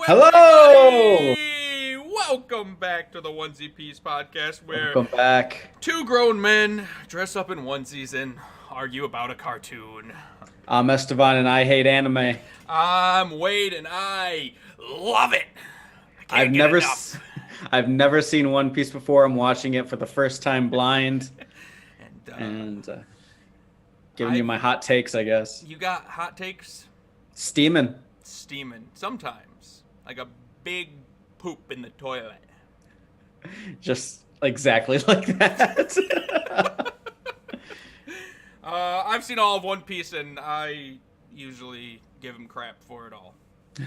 Hello! everybody! Welcome back to the Onesie Piece Podcast, where Welcome back. two grown men dress up in onesies and argue about a cartoon. I'm Esteban and I hate anime. I'm Wade and I love it. I I've can't get never enough. s- I've never seen One Piece before. I'm watching it for the first time blind And and giving I, you my hot takes, I guess. you got hot takes? Steaming. Steaming. Sometimes. Like a big poop in the toilet. Just exactly like that. I've seen all of One Piece and I usually give him crap for it all.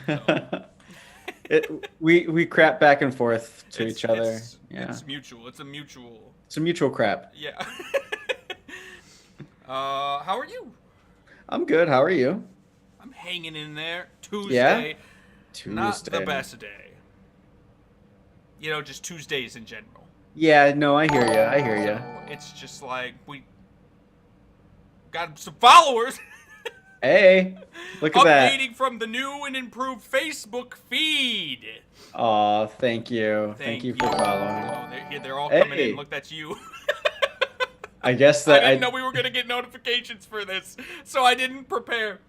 So. we crap back and forth to It's- each other. It's, Yeah. it's mutual. It's a mutual. It's a mutual crap. Yeah. How are you? I'm good. How are you? I'm hanging in there. Tuesday. Yeah? Not the Tuesday. best day. You know, just Tuesdays in general. Yeah, no, I hear you. I hear you. So it's just like we got some followers. Hey, look at that. Updating from the new and improved Facebook feed. Aw, thank you. Thank you for following. Oh, they're all coming Hey. in. Look, that's you. I guess I that didn't know we were gonna get notifications for this, so I didn't prepare.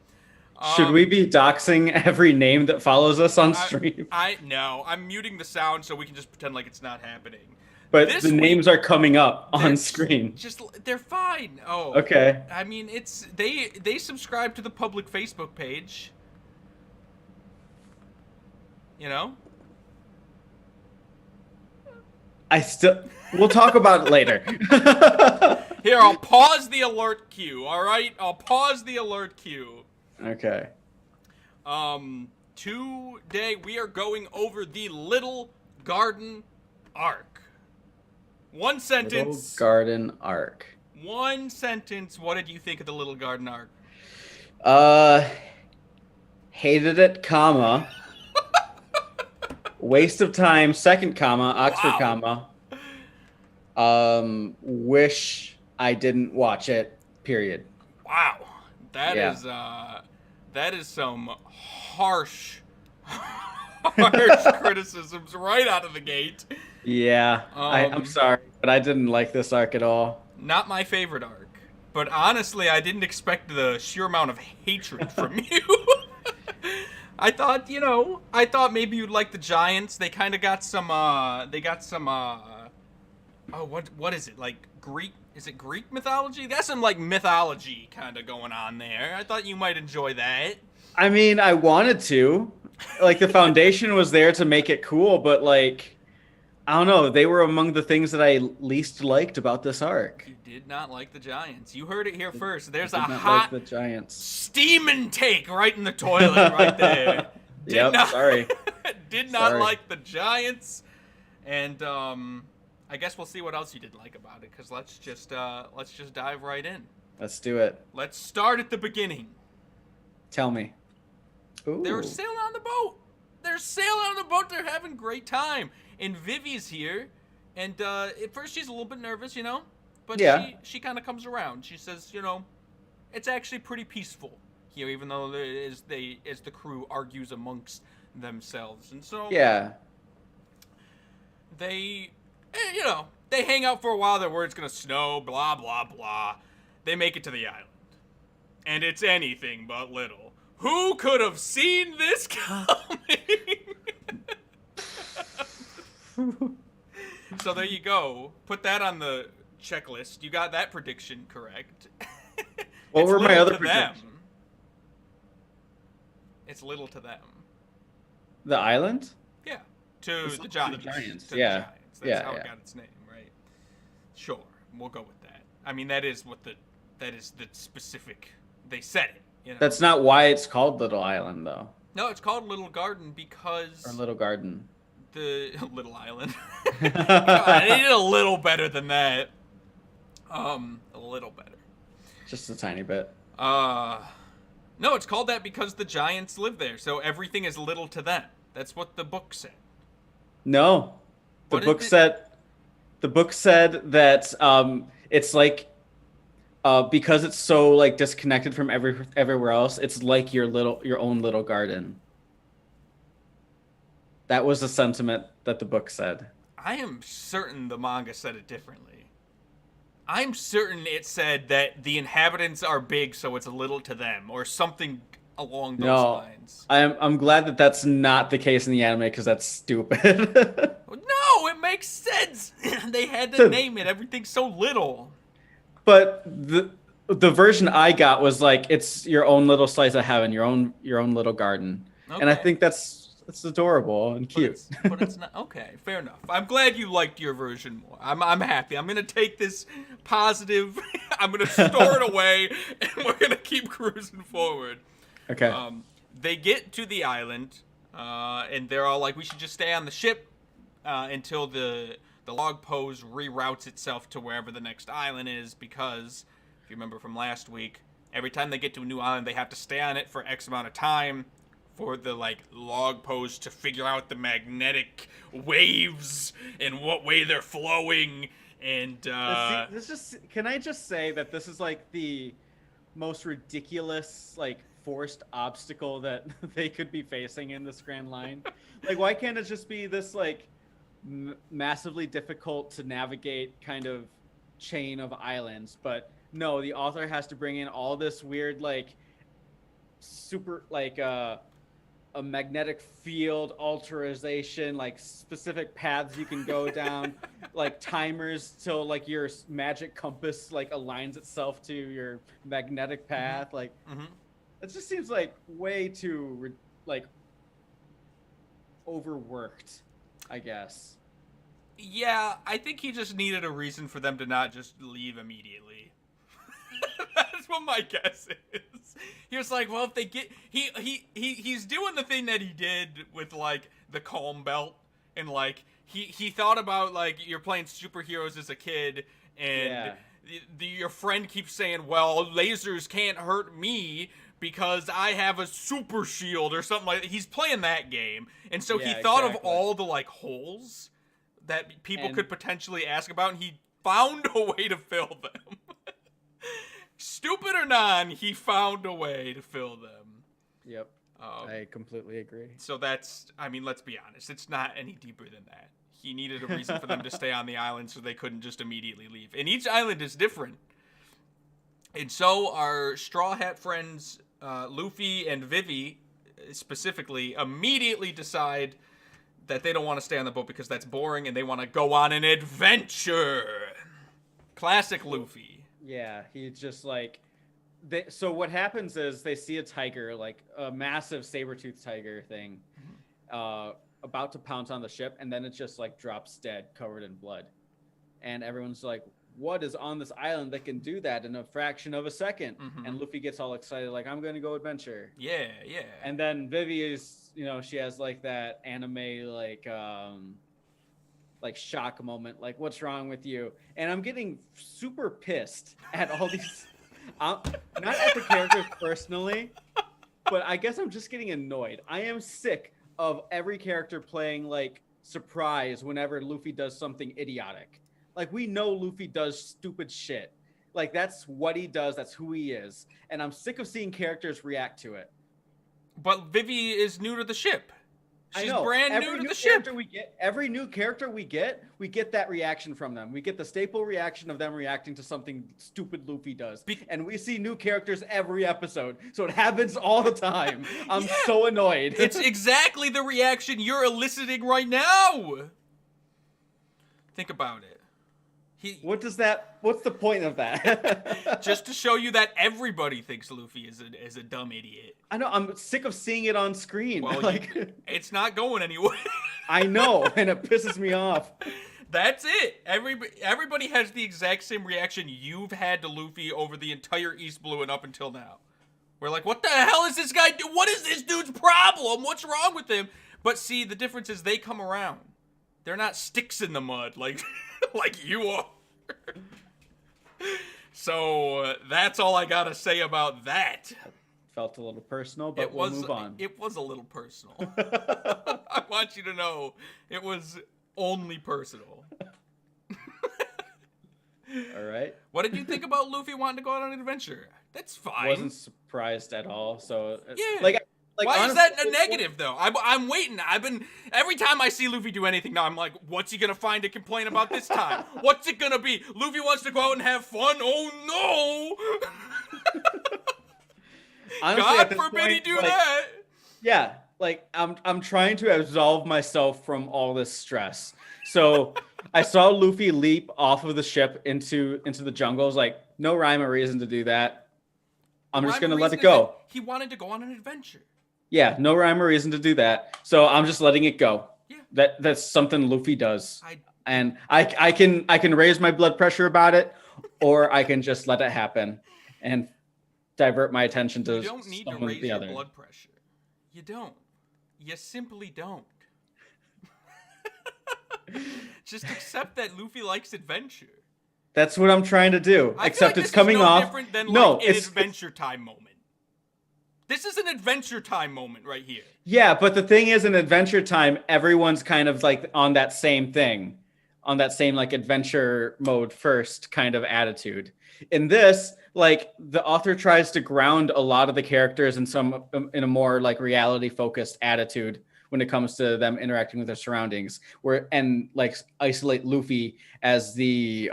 should we be doxing every name that follows us on stream? No, I'm muting the sound so we can just pretend like it's not happening. But this the week- names are coming up on They're screen. Just they're fine. Oh, Okay. I mean, it's they subscribe to the public Facebook page. You know? We'll talk about it later. Here, I'll pause the alert queue. All right, I'll pause the alert queue. Okay. Today we are going over the Little Garden arc. One Little sentence. Garden Arc. One sentence. What did you think of the Little Garden arc? Hated it, comma. Waste of time, second comma, Oxford Wow. comma. Wish I didn't watch it, period. Wow, that Yeah. is some harsh, harsh criticisms right out of the gate. Yeah, I'm Um, sorry, but I didn't like this arc at all. Not my favorite arc, but honestly, I didn't expect the sheer amount of hatred from you. I thought maybe you'd like the Giants. They kind of got some, oh, what is it, like Greek? Is it Greek mythology? That's some like mythology kind of going on there. I thought you might enjoy that. I mean, I wanted to. Like, the foundation was there to make it cool, but, like, I don't know. They were among the things that I least liked about this arc. You did not like the Giants. You heard it here first. There's I a did not hot like the Giants. steaming take right in the toilet right there. Yep, sorry. Did not Sorry. like the Giants. And I guess we'll see what else you didn't like about it, because let's just dive right in. Let's do it. Let's start at the beginning. Tell me. Ooh. They're sailing on the boat. They're sailing on the boat. They're having a great time. And Vivi's here. And at first she's a little bit nervous, you know? But Yeah. she kind of comes around. She says, it's actually pretty peaceful here, even though as the crew argues amongst themselves. And so Yeah. they, they hang out for a while. They're worried it's going to snow, blah, blah, blah. They make it to the island. And it's anything but little. Who could have seen this coming? So there you go. Put that on the checklist. You got that prediction correct. What It's were my little other to predictions? them. It's little to them. The island? Yeah. To It's the little Giants. to the Giants, To yeah. the Giants. That's Yeah, how yeah. it got its name, right? Sure. We'll go with that. I mean, that is the specific. They said it. You know? That's not why it's called Little Island, though. No, it's called Little Garden because Or Little Garden. the Little Island. I needed a little better than that. A little better. Just a tiny bit. No, it's called that because the Giants live there, so everything is little to them. That's what the book said. No. The What book did it- said the book said that it's like because it's so like disconnected from everywhere else, it's like your own little garden. That was the sentiment that the book said. I am certain the manga said it differently. I'm certain it said that the inhabitants are big, so it's a little to them, or something along those No, lines. I'm glad that that's not the case in the anime because that's stupid. No, it makes sense. They had to name it. Everything's so little. But the version I got was like it's your own little slice of heaven, your own little garden, and I Okay. think that's adorable and But cute. it's not okay. Fair enough. I'm glad you liked your version more. I'm happy. I'm gonna take this positive. I'm gonna store it away, and we're gonna keep cruising forward. Okay. They get to the island, and they're all like, "We should just stay on the ship until the log pose reroutes itself to wherever the next island is." Because if you remember from last week, every time they get to a new island, they have to stay on it for X amount of time for the like log pose to figure out the magnetic waves and what way they're flowing. And Can I just say that this is like the most ridiculous like forced obstacle that they could be facing in this Grand Line? Like, why can't it just be this like massively difficult to navigate kind of chain of islands? But no, the author has to bring in all this weird like super like a magnetic field alteration, like specific paths you can go down, like timers till like your magic compass like aligns itself to your magnetic path. Like Mhm. it just seems like way too like overworked, I guess. Yeah, I think he just needed a reason for them to not just leave immediately. That's what my guess is. He was like, well, if they get he's doing the thing that he did with like the calm belt, and like he thought about like you're playing superheroes as a kid, and Yeah. your friend keeps saying, well, lasers can't hurt me because I have a super shield or something like that. He's playing that game, and so he Yeah, thought of exactly. all the like holes that people And could potentially ask about, and he found a way to fill them. Stupid or non, he found a way to fill them. yep, Um, I completely agree. so that's, I mean, let's be honest, it's not any deeper than that. He needed a reason for them to stay on the island so they couldn't just immediately leave. And each island is different. And so our Straw Hat friends, Luffy and Vivi, specifically, immediately decide that they don't want to stay on the boat because that's boring and they want to go on an adventure. Classic Luffy. Yeah, he just like so what happens is they see a tiger, like a massive saber-toothed tiger thing, about to pounce on the ship, and then it just like drops dead, covered in blood. And everyone's like, what is on this island that can do that in a fraction of a second? And Luffy gets all excited, like, I'm gonna go adventure. Yeah, yeah. And then Vivi is, she has like that anime like shock moment, like, what's wrong with you? And I'm getting super pissed at all these not at the characters personally, but I guess I'm just getting annoyed. I am sick of every character playing like surprise whenever Luffy does something idiotic. Like, we know Luffy does stupid shit. Like, that's what he does, that's who he is. And I'm sick of seeing characters react to it. But Vivi is new to the ship. She's I know. brand Every new to the ship. ship. Every new character we get that reaction from them. We get the staple reaction of them reacting to something stupid Luffy does. And we see new characters every episode. So it happens all the time. I'm so annoyed. It's exactly the reaction you're eliciting right now. Think about it. What's the point of that? Just to show you that everybody thinks Luffy is a dumb idiot. I know, I'm sick of seeing it on screen. Well, like, it's not going anywhere. I know, and it pisses me off. That's it. Everybody has the exact same reaction you've had to Luffy over the entire East Blue and up until now. We're like, what the hell is this guy do? What is this dude's problem? What's wrong with him? But see, the difference is they come around. They're not sticks in the mud like like you are. So that's all I gotta say about that. Felt a little personal, but we'll move on. It was a little personal. I want you to know it was only personal. All right. What did you think about Luffy wanting to go on an adventure? That's fine. Wasn't surprised at all. So Yeah. like, Like, Why is honestly, that a negative though? I'm waiting. Every time I see Luffy do anything now, I'm like, what's he gonna find to complain about this time? What's it gonna be? Luffy wants to go out and have fun. Oh no! honestly, God at this forbid he point, do like, that. yeah, like I'm trying to absolve myself from all this stress. So I saw Luffy leap off of the ship into the jungle. I was like, no rhyme or reason to do that. I'm just Rhyme or gonna let reason it is that go. he wanted to go on an adventure. Yeah, no rhyme or reason to do that. So I'm just letting it go. Yeah. That's something Luffy does. I And I can raise my blood pressure about it, or I can just let it happen and divert my attention to You don't need to someone raise the your other. blood pressure. You don't. You simply don't. Just accept that Luffy likes adventure. That's what I'm trying to do. I feel Except like it's this coming is no off. different than No, like an it's Adventure Time moment. This is an Adventure Time moment right here. yeah, but the thing is, in Adventure Time, everyone's kind of like on that same thing, on that same like adventure mode first kind of attitude. In this, like the author tries to ground a lot of the characters in a more like reality focused attitude when it comes to them interacting with their surroundings, where and like isolate Luffy as the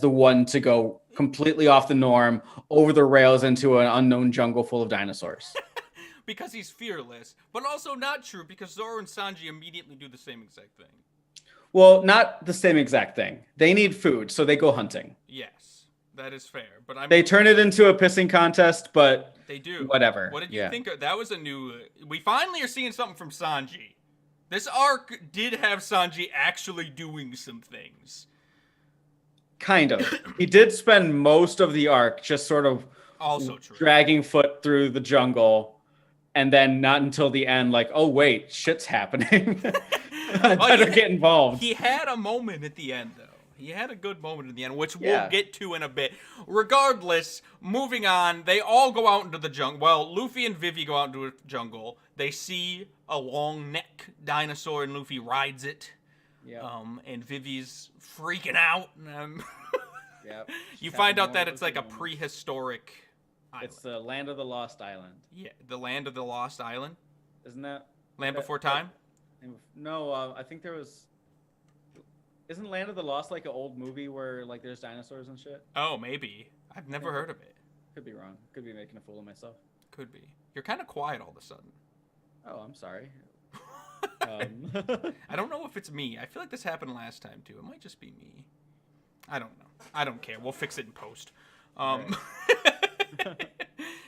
one to go completely off the norm, over the rails into an unknown jungle full of dinosaurs. Because he's fearless, but also not true because Zoro and Sanji immediately do the same exact thing. Well, not the same exact thing. They need food, so they go hunting. Yes, that is fair. But I mean, They turn it into a pissing contest, but they do. whatever. What did you Yeah. think of that? Was a new. We finally are seeing something from Sanji. This arc did have Sanji actually doing some things. Kind of. He did spend most of the arc just sort of Also true. dragging foot through the jungle, and then not until the end, like, oh wait, shit's happening. I better get involved. He had a moment at the end, though. He had a good moment in the end, which Yeah. we'll get to in a bit. Regardless, moving on, they all go out into the jungle. Well, Luffy and Vivi go out into the jungle. They see a long neck dinosaur, and Luffy rides it. Yeah. And Vivi's freaking out. Yep. You She's find having out that one it's of like a those moments. prehistoric island. It's the land of the lost island, Yeah, the land of the lost island. isn't that? Land that- Before Time. No, I think there was. Isn't Land of the Lost like an old movie where like there's dinosaurs and shit? Oh, maybe. I've never heard of it. Could be wrong. Could be making a fool of myself. Could be. You're kind of quiet all of a sudden. Oh, I'm sorry. I don't know if it's me. I feel like this happened last time too. It might just be me. I don't know. I don't care. We'll fix it in post.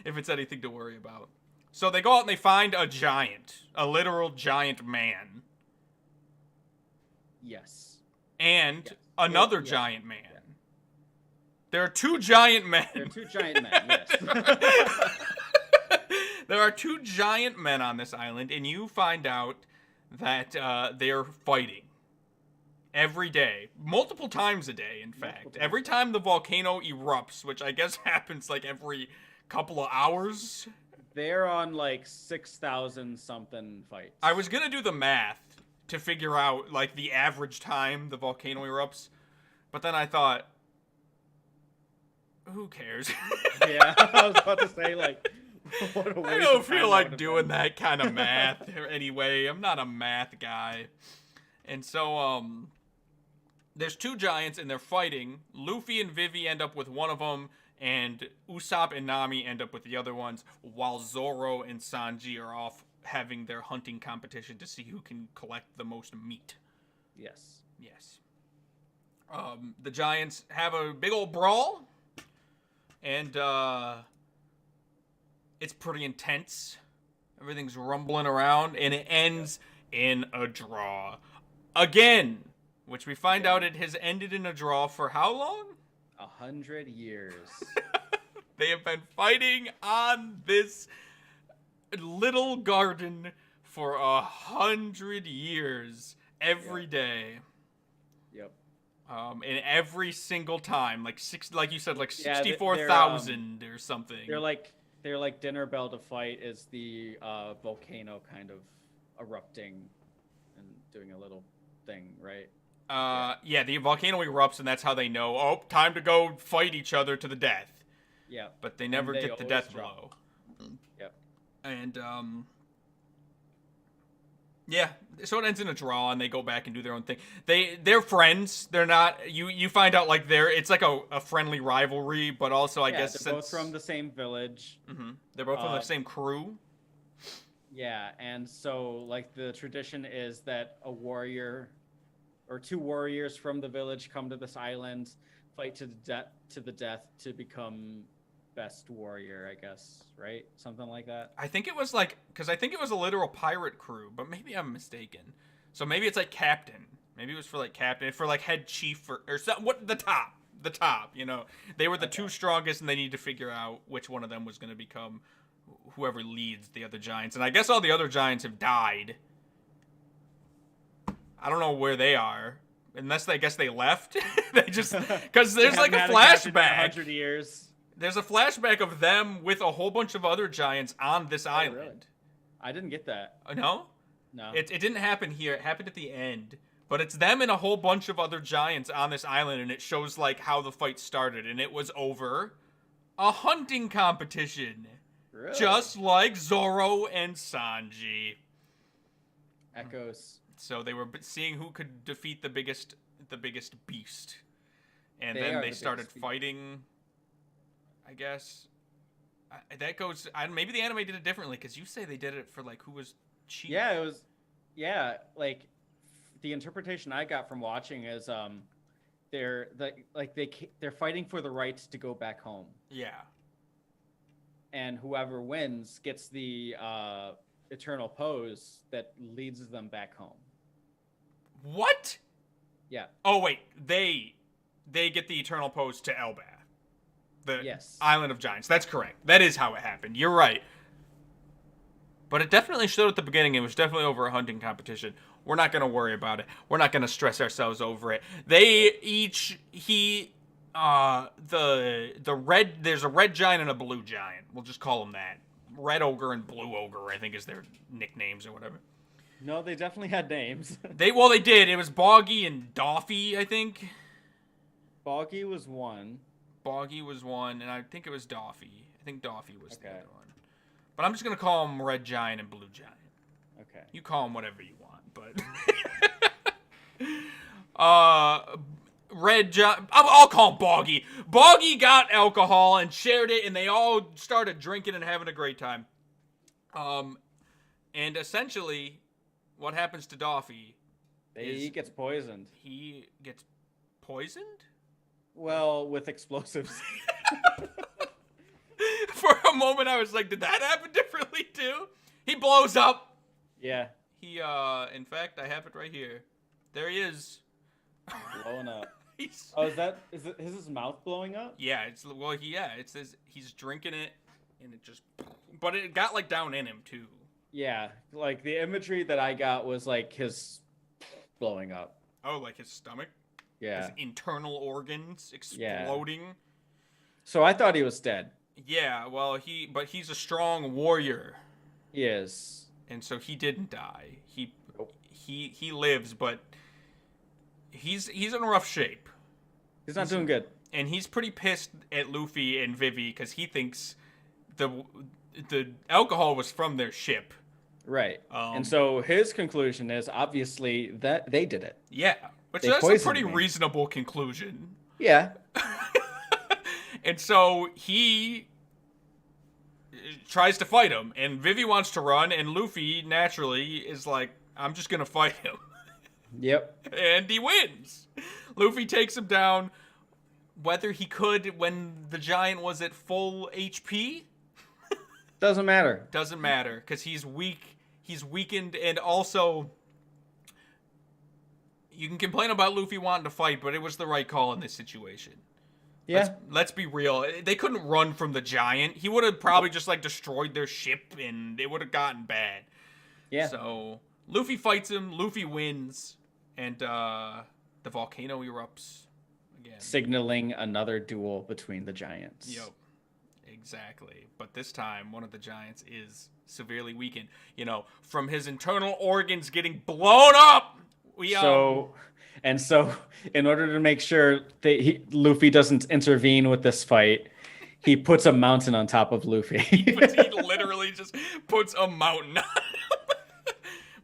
If it's anything to worry about. So they go out and they find a giant, a literal giant man, Yes. and Yes. another Yeah. giant man. Yeah. There are two giant men. There are two giant men. Yes. There are two giant men on this island, and you find out that they're fighting every day, multiple times a day, in fact. times. Every time the volcano erupts, which I guess happens like every couple of hours. They're on like 6,000 something fights. I was gonna do the math to figure out like the average time the volcano erupts, but then I thought, who cares? Yeah, I was about to say like. What a I waste don't of time feel that like would've doing been. that kind of math anyway. I'm not a math guy. And so, there's two giants and they're fighting. Luffy and Vivi end up with one of them, and Usopp and Nami end up with the other ones, while Zoro and Sanji are off having their hunting competition to see who can collect the most meat. Yes. Yes. The giants have a big old brawl, and, it's pretty intense. Everything's rumbling around, and it ends in a draw. Again, which we find out it has ended in a draw for how long? 100 years. They have been fighting on this little garden for 100 years, every day. Yep. And every single time, like like you said, like Yeah, 64,000 or something. They're like dinner bell to fight is the volcano kind of erupting and doing a little thing, right? Yeah, the volcano erupts, and that's how they know, oh, time to go fight each other to the death. Yeah. But they never they get the always death drop. blow. Yep. And, Yeah, so it ends in a draw, and they go back and do their own thing. They're friends. They're not. You find out like it's like a friendly rivalry, but also I Yeah, guess they're both from the same village. they're both from the same crew. Yeah, and so like the tradition is that a warrior or two warriors from the village come to this island, fight to the death to become best warrior, I guess, right? Something like that. I think it was like because I think it was a literal pirate crew, but maybe I'm mistaken. So maybe it's like captain. Maybe it was for like captain, for like head chief or something. What the top? The top. You know, they were the two strongest, and they need to figure out which one of them was going to become whoever leads the other giants. And I guess all the other giants have died. I don't know where they are, unless I guess they left. They just because there's like a flashback. 100 years. There's a flashback of them with a whole bunch of other giants on this island. Really? I didn't get that. No? No. It didn't happen here. It happened at the end. But it's them and a whole bunch of other giants on this island, and it shows like how the fight started. And it was over a hunting competition. Really? Just like Zoro and Sanji. Echoes. So they were seeing who could defeat the biggest beast. And They then are they the started biggest beast. fighting, I guess. That goes. Maybe the anime did it differently because you say they did it for like who was chief. Yeah, it was. Yeah, like the interpretation I got from watching is they're fighting for the right to go back home, Yeah. and whoever wins gets the eternal pose that leads them back home. What? Yeah. Oh wait, they get the eternal pose to Elbath, the Yes. island of giants. That's correct. That is how it happened. You're right. But it definitely showed at the beginning. It was definitely over a hunting competition. We're not gonna worry about it. We're not gonna stress ourselves over it. They each the red. There's a red giant and a blue giant. We'll just call them that. Red ogre and blue ogre, I think, is their nicknames or whatever. No, they definitely had names. They did. It was Boggy and Doffy, I think. Boggy was one. Boggy was one, and I think it was Doffy. I think Doffy was the Okay. other one. But I'm just gonna call them Red Giant and Blue Giant. Okay. You call them whatever you want, but Red Giant. I'll call him Boggy. Boggy got alcohol and shared it, and they all started drinking and having a great time. And essentially, what happens to Doffy? He gets poisoned. He gets poisoned? Well, with explosives. For a moment, I was like, did that happen differently too? He blows up. Yeah. He, in fact, I have it right here. There he is. Blowing up. He's, Oh, is his mouth blowing up? yeah, it says he's drinking it, and it just, but it got like down in him too. Yeah. Like the imagery that I got was like his blowing up. Oh, like his stomach, Yeah. his internal organs exploding. So I thought he was dead. Yeah, well, he's a strong warrior, He is. and so he didn't die. Nope. He lives, but he's in rough shape. He's not doing good. And he's pretty pissed at Luffy and Vivi because he thinks the alcohol was from their ship. Right. And so his conclusion is obviously that they did it. Yeah, which They that's a poisoned pretty me. reasonable conclusion. Yeah. And so he tries to fight him, and Vivi wants to run, and Luffy naturally is like, I'm just gonna fight him. Yep. And he wins. Luffy takes him down. Whether he could when the giant was at full HP Doesn't matter. doesn't matter because he's weak. He's weakened, and also you can complain about Luffy wanting to fight, but it was the right call in this situation. Yeah. Let's be real. They couldn't run from the giant. He would have probably just like destroyed their ship, and it would have gotten bad. Yeah. So Luffy fights him. Luffy wins, and the volcano erupts again. Signaling another duel between the giants. Yep, exactly. But this time, one of the giants is severely weakened. You know, from his internal organs getting blown up. So, in order to make sure that Luffy doesn't intervene with this fight, he puts a mountain on top of Luffy. he literally just puts a mountain on him.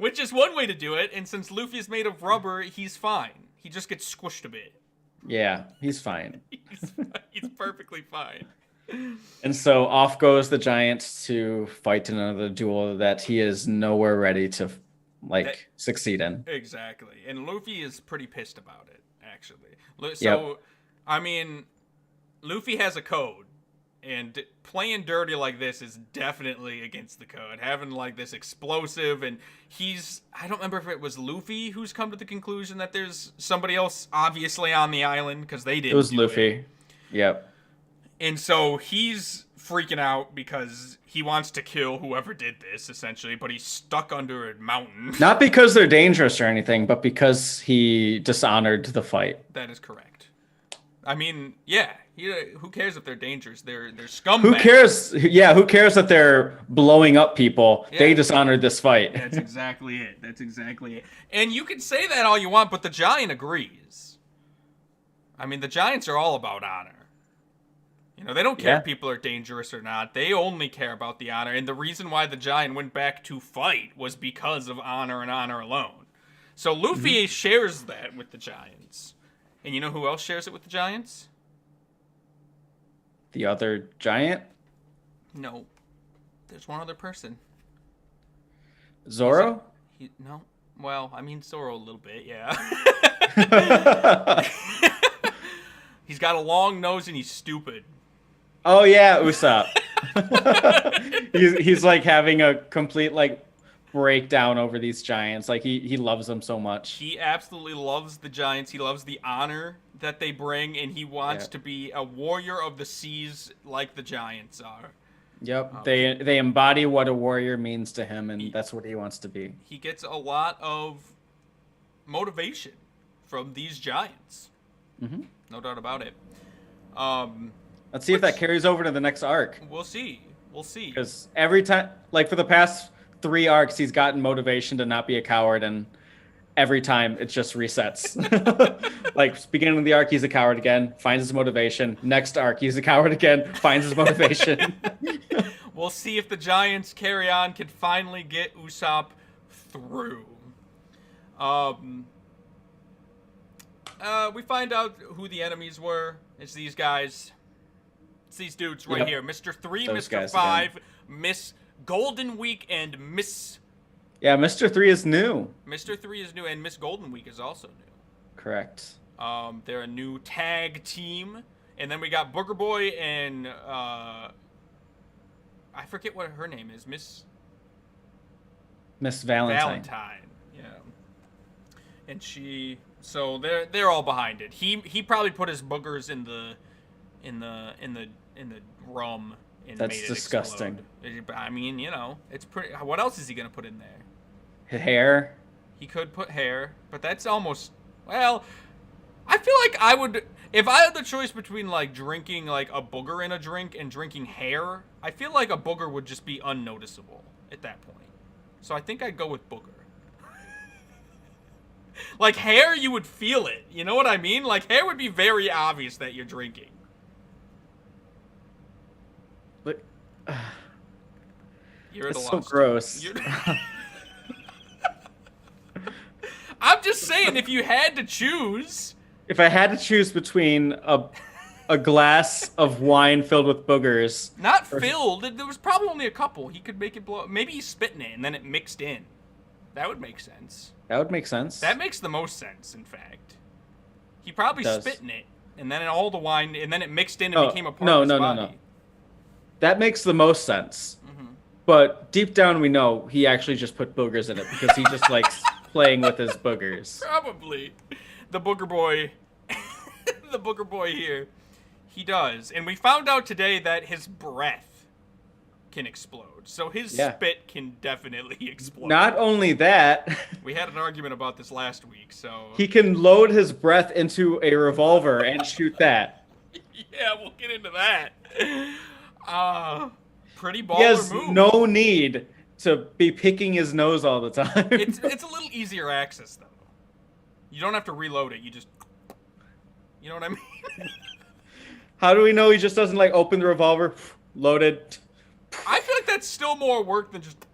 Which is one way to do it, and since Luffy is made of rubber, he's fine. He just gets squished a bit. Yeah, he's fine. He's perfectly fine. And so off goes the giant to fight in another duel that he is nowhere ready to succeed in. Exactly. And Luffy is pretty pissed about it, actually. So, Yep. I mean, Luffy has a code. And playing dirty like this is definitely against the code. Having like this explosive, and I don't remember if it was Luffy who's come to the conclusion that there's somebody else obviously on the island, because they didn't. It was Luffy. Yep. And so he's freaking out because he wants to kill whoever did this, essentially, but he's stuck under a mountain. Not because they're dangerous or anything, but because he dishonored the fight. That is correct. I mean, yeah. Who cares if they're dangerous? They're scumbags. Who cares? Yeah, who cares that they're blowing up people? Yeah. They dishonored this fight. That's exactly it. And you can say that all you want, but the giant agrees. I mean, the giants are all about honor. You know, they don't care if people are dangerous or not. They only care about the honor. And the reason why the giant went back to fight was because of honor and honor alone. So Luffy shares that with the giants. And you know who else shares it with the giants? The other giant? No. There's one other person. Zoro? No. Well, I mean, Zoro a little bit, yeah. He's got a long nose and he's stupid. Oh yeah, Usopp. he's like having a complete like breakdown over these giants. Like he loves them so much. He absolutely loves the giants. He loves the honor that they bring, and he wants to be a warrior of the seas like the giants are. Yep, they embody what a warrior means to him, and that's what he wants to be. He gets a lot of motivation from these giants. Mm-hmm. No doubt about it. Let's see if that carries over to the next arc. We'll see. Because every time, like for the past 3 arcs, he's gotten motivation to not be a coward, and every time it just resets. Like beginning of the arc, he's a coward again, finds his motivation. Next arc, he's a coward again, finds his motivation. We'll see if the giants carry on, can finally get Usopp through. We find out who the enemies were. It's these guys. It's these dudes right here. Mr. 3, Those Mr. 5, Miss Golden Week, and Miss... Yeah, Mr. 3 is new. Mr. 3 is new, and Miss Golden Week is also new. Correct. They're a new tag team. And then we got Booger Boy and... I forget what her name is. Miss Valentine. Yeah. And she... So they're all behind it. He probably put his boogers in the rum and That's made it disgusting. Explode. I mean, you know, it's pretty. What else is he gonna put in there? Hair. He could put hair, but that's almost. Well, I feel like I would, if I had the choice between like drinking like a booger in a drink and drinking hair. I feel like a booger would just be unnoticeable at that point. So I think I'd go with booger. Like hair, you would feel it. You know what I mean? Like hair would be very obvious that you're drinking. But You're at a it's loss. so gross. I'm just saying, if you had to choose. If I had to choose between a glass of wine filled with boogers. Not filled. There was probably only a couple. He could make it blow. Maybe he's spitting it and then it mixed in. That would make sense. That would make sense. That makes the most sense, in fact. He probably spit in it, and then all the wine, and then it mixed in and became a part of his body. No. That makes the most sense. Mm-hmm. But deep down, we know he actually just put boogers in it because he just likes playing with his boogers. Probably. The booger boy. The booger boy here. He does. And we found out today that his breath can explode. So his spit can definitely explode. Not only that, we had an argument about this last week, so he can load his breath into a revolver and shoot that. Yeah, we'll get into that. Pretty baller move. He has no need to be picking his nose all the time. It's a little easier access though. You don't have to reload it. You just, you know what I mean? How do we know he just doesn't like open the revolver, load it? I feel like that's still more work than just.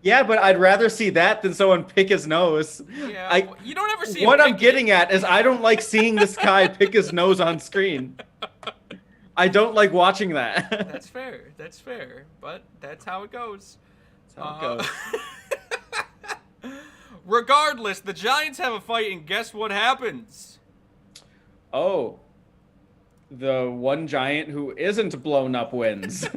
Yeah, but I'd rather see that than someone pick his nose. Yeah, I you don't ever see what him I'm pick getting it. at is I don't like seeing this guy pick his nose on screen. I don't like watching that. That's fair. That's fair. But that's how it goes. That's how it goes. Regardless, the Giants have a fight, and guess what happens? Oh, the one giant who isn't blown up wins.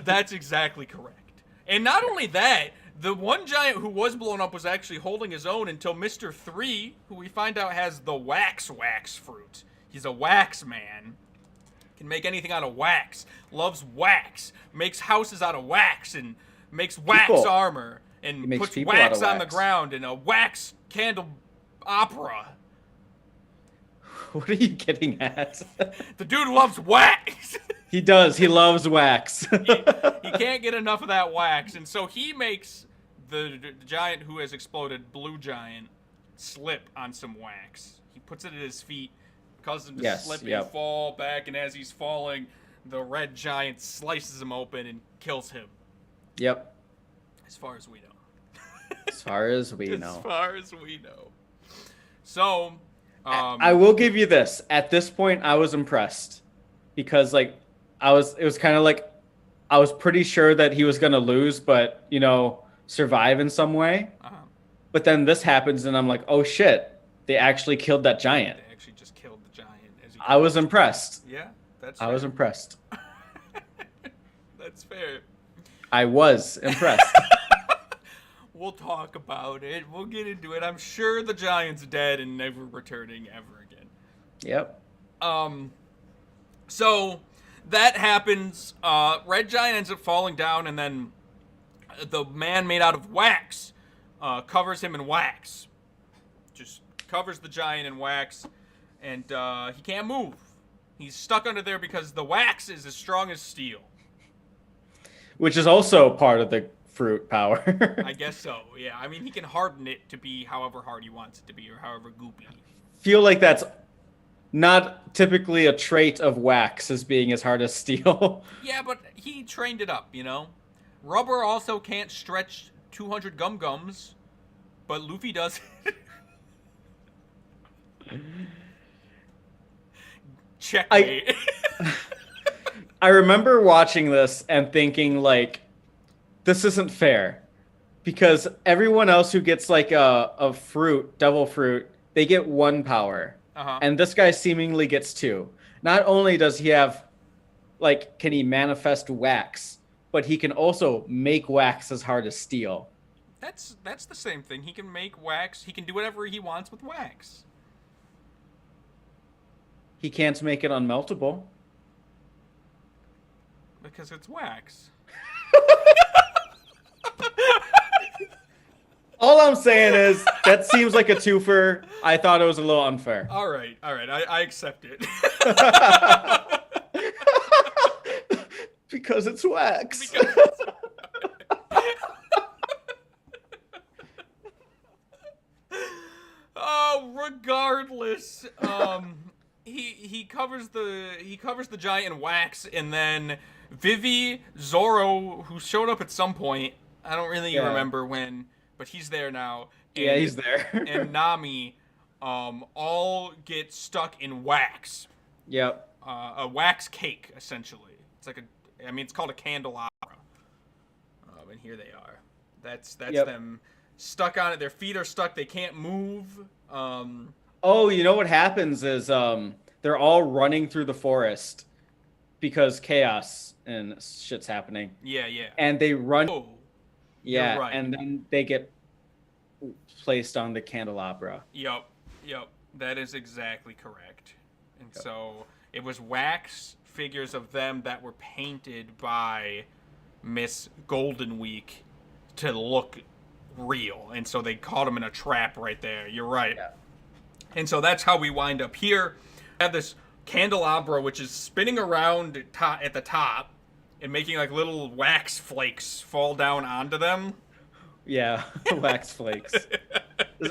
That's exactly correct. And not only that, the one giant who was blown up was actually holding his own until Mr. 3, who we find out has the wax fruit. He's a wax man. Can make anything out of wax. Loves wax. Makes houses out of wax and makes wax People. armor. He And makes puts people out wax of on the wax. ground in a wax candle opera. What are you getting at? The dude loves wax. He does. He loves wax. He can't get enough of that wax, and so he makes the giant who has exploded, Blue Giant, slip on some wax. He puts it at his feet, causes him to Yes, slip yep. and fall back, and as he's falling, the red giant slices him open and kills him. Yep. As far as we know. As far as we As know. far as we know. So, I will give you this. At this point, I was impressed because, like, it was kind of like I was pretty sure that he was gonna lose, but survive in some way. uh, But then this happens, and I'm like, oh shit, they actually killed that giant. they actually just killed the giant. As he I was impressed. Yeah, that's I was fair. impressed. That's fair. I was impressed. We'll talk about it. We'll get into it. I'm sure the Giant's dead and never returning ever again. Yep. So that happens. Red Giant ends up falling down, and then the man made out of wax covers him in wax. Just covers the Giant in wax, and he can't move. He's stuck under there because the wax is as strong as steel. Which is also part of the fruit power. I guess so, yeah. I mean, he can harden it to be however hard he wants it to be, or however goopy. Feel like that's not typically a trait of wax as being as hard as steel. Yeah, but he trained it up, Rubber also can't stretch 200 gums, but Luffy does. Checkmate. I remember watching this and thinking, like, this isn't fair. Because everyone else who gets, like, a fruit, devil fruit, they get 1 power. Uh-huh. And this guy seemingly gets 2. Not only does he have, like, can he manifest wax, but he can also make wax as hard as steel. That's the same thing. He can make wax. He can do whatever he wants with wax. He can't make it unmeltable. Because it's wax. All I'm saying is that seems like a twofer. I thought it was a little unfair. All right. I accept it. Because it's wax. Oh, regardless, he covers the giant in wax, and then Vivi, Zoro, who showed up at some point, I don't really remember when, but he's there now. And, Yeah, he's there. and Nami, all get stuck in wax. Yep. A wax cake, essentially. It's like it's called a candelabra. And here they are. That's them stuck on it. Their feet are stuck. They can't move. Oh, you know what happens is they're all running through the forest because chaos and shit's happening. Yeah. And they run. Oh, Yeah, you're right. and then they get placed on the candelabra. Yep. That is exactly correct. And so it was wax figures of them that were painted by Miss Golden Week to look real. And so they caught them in a trap right there. You're right. Yeah. And so that's how we wind up here. We have this candelabra, which is spinning around at the top and making like little wax flakes fall down onto them. Yeah, wax flakes.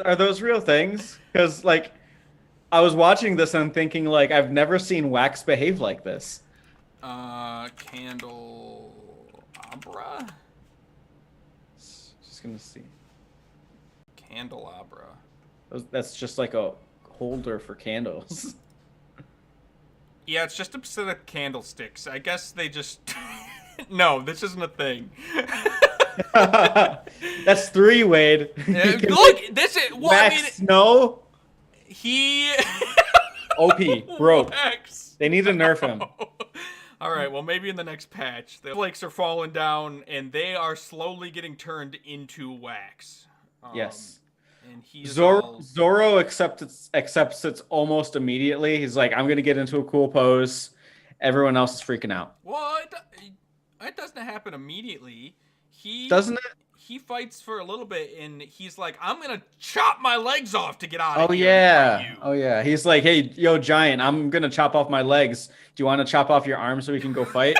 Are those real things? Because, like, I was watching this and I'm thinking, like, I've never seen wax behave like this. Candelabra? gonna see. Candelabra. That's just like a holder for candles. Yeah, it's just a set of candlesticks. I guess they just. No, this isn't a thing. That's 3, Wade. Look, this is. Well, I Wax mean, Snow. he. OP broke. Wax. They need to nerf him. All right, well, maybe in the next patch, the flakes are falling down and they are slowly getting turned into wax. Yes. And he's Zoro accepts it almost immediately. He's like, I'm gonna get into a cool pose. Everyone else is freaking out. Well, it doesn't happen immediately. Doesn't it? He fights for a little bit and he's like, I'm gonna chop my legs off to get out of Oh here. yeah. Oh yeah. He's like, hey, yo, Giant, I'm gonna chop off my legs. Do you want to chop off your arms so we can go fight?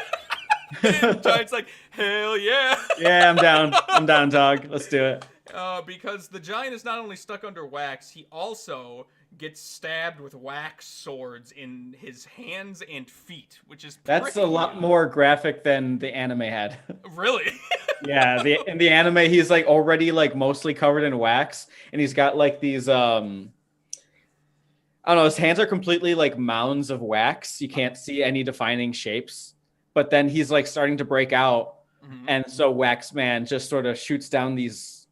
Giant's like, hell yeah. Yeah, I'm down. I'm down, dog. Let's do it. Because the Giant is not only stuck under wax, he also gets stabbed with wax swords in his hands and feet, which is That's a lot more graphic than the anime had. Really? Yeah, in the anime he's like already like mostly covered in wax, and he's got like these I don't know, his hands are completely like mounds of wax. You can't see any defining shapes. But then he's like starting to break out, and so Waxman just sort of shoots down these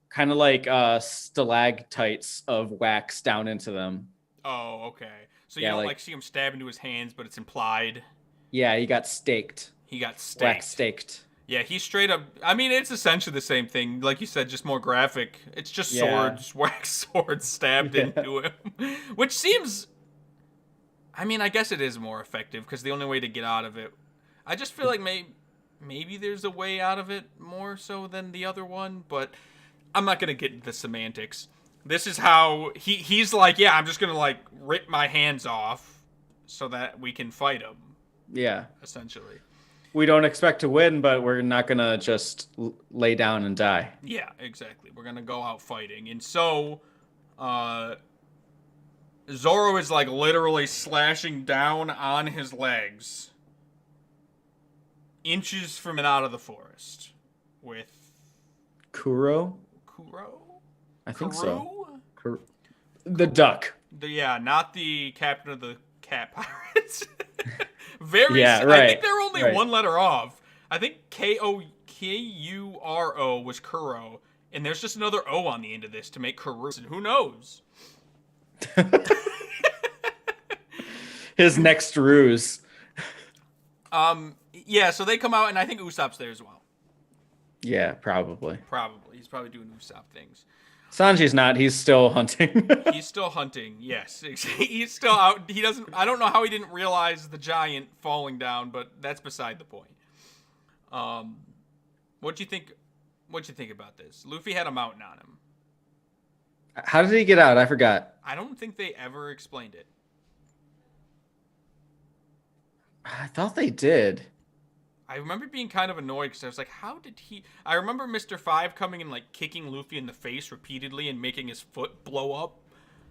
kind of like stalactites of wax down into them. Oh, okay. So you Yeah, don't like see him stab into his hands, but it's implied. Yeah, he got staked. He got staked. Wax staked. Yeah, he's straight up. I mean, it's essentially the same thing. Like you said, just more graphic. It's just swords, wax swords stabbed into him. Which seems. I mean, I guess it is more effective because the only way to get out of it. I just feel like maybe there's a way out of it more so than the other one, but I'm not going to get into the semantics. This is how he's like, yeah, I'm just going to like rip my hands off so that we can fight him. Yeah. Essentially. We don't expect to win, but we're not going to just lay down and die. Yeah, exactly. We're going to go out fighting. And so, Zoro is like literally slashing down on his legs inches from and out of the forest with Kuro? I think so. The duck. Not the captain of the cat pirates. I think they're only one letter off. I think Kuro was Kuro, and there's just another O on the end of this to make Kuru. Who knows? His next ruse. Yeah, so they come out, and I think Usopp's there as well. Yeah, probably. He's probably doing Usopp things. Sanji's not. He's still hunting. He's still hunting. Yes, he's still out. He doesn't. I don't know how he didn't realize the giant falling down, but that's beside the point. What'd you think? What'd you think about this? Luffy had a mountain on him. How did he get out? I forgot. I don't think they ever explained it. I thought they did. I remember being kind of annoyed because I was like, how did he... I remember Mr. Five coming and like kicking Luffy in the face repeatedly and making his foot blow up.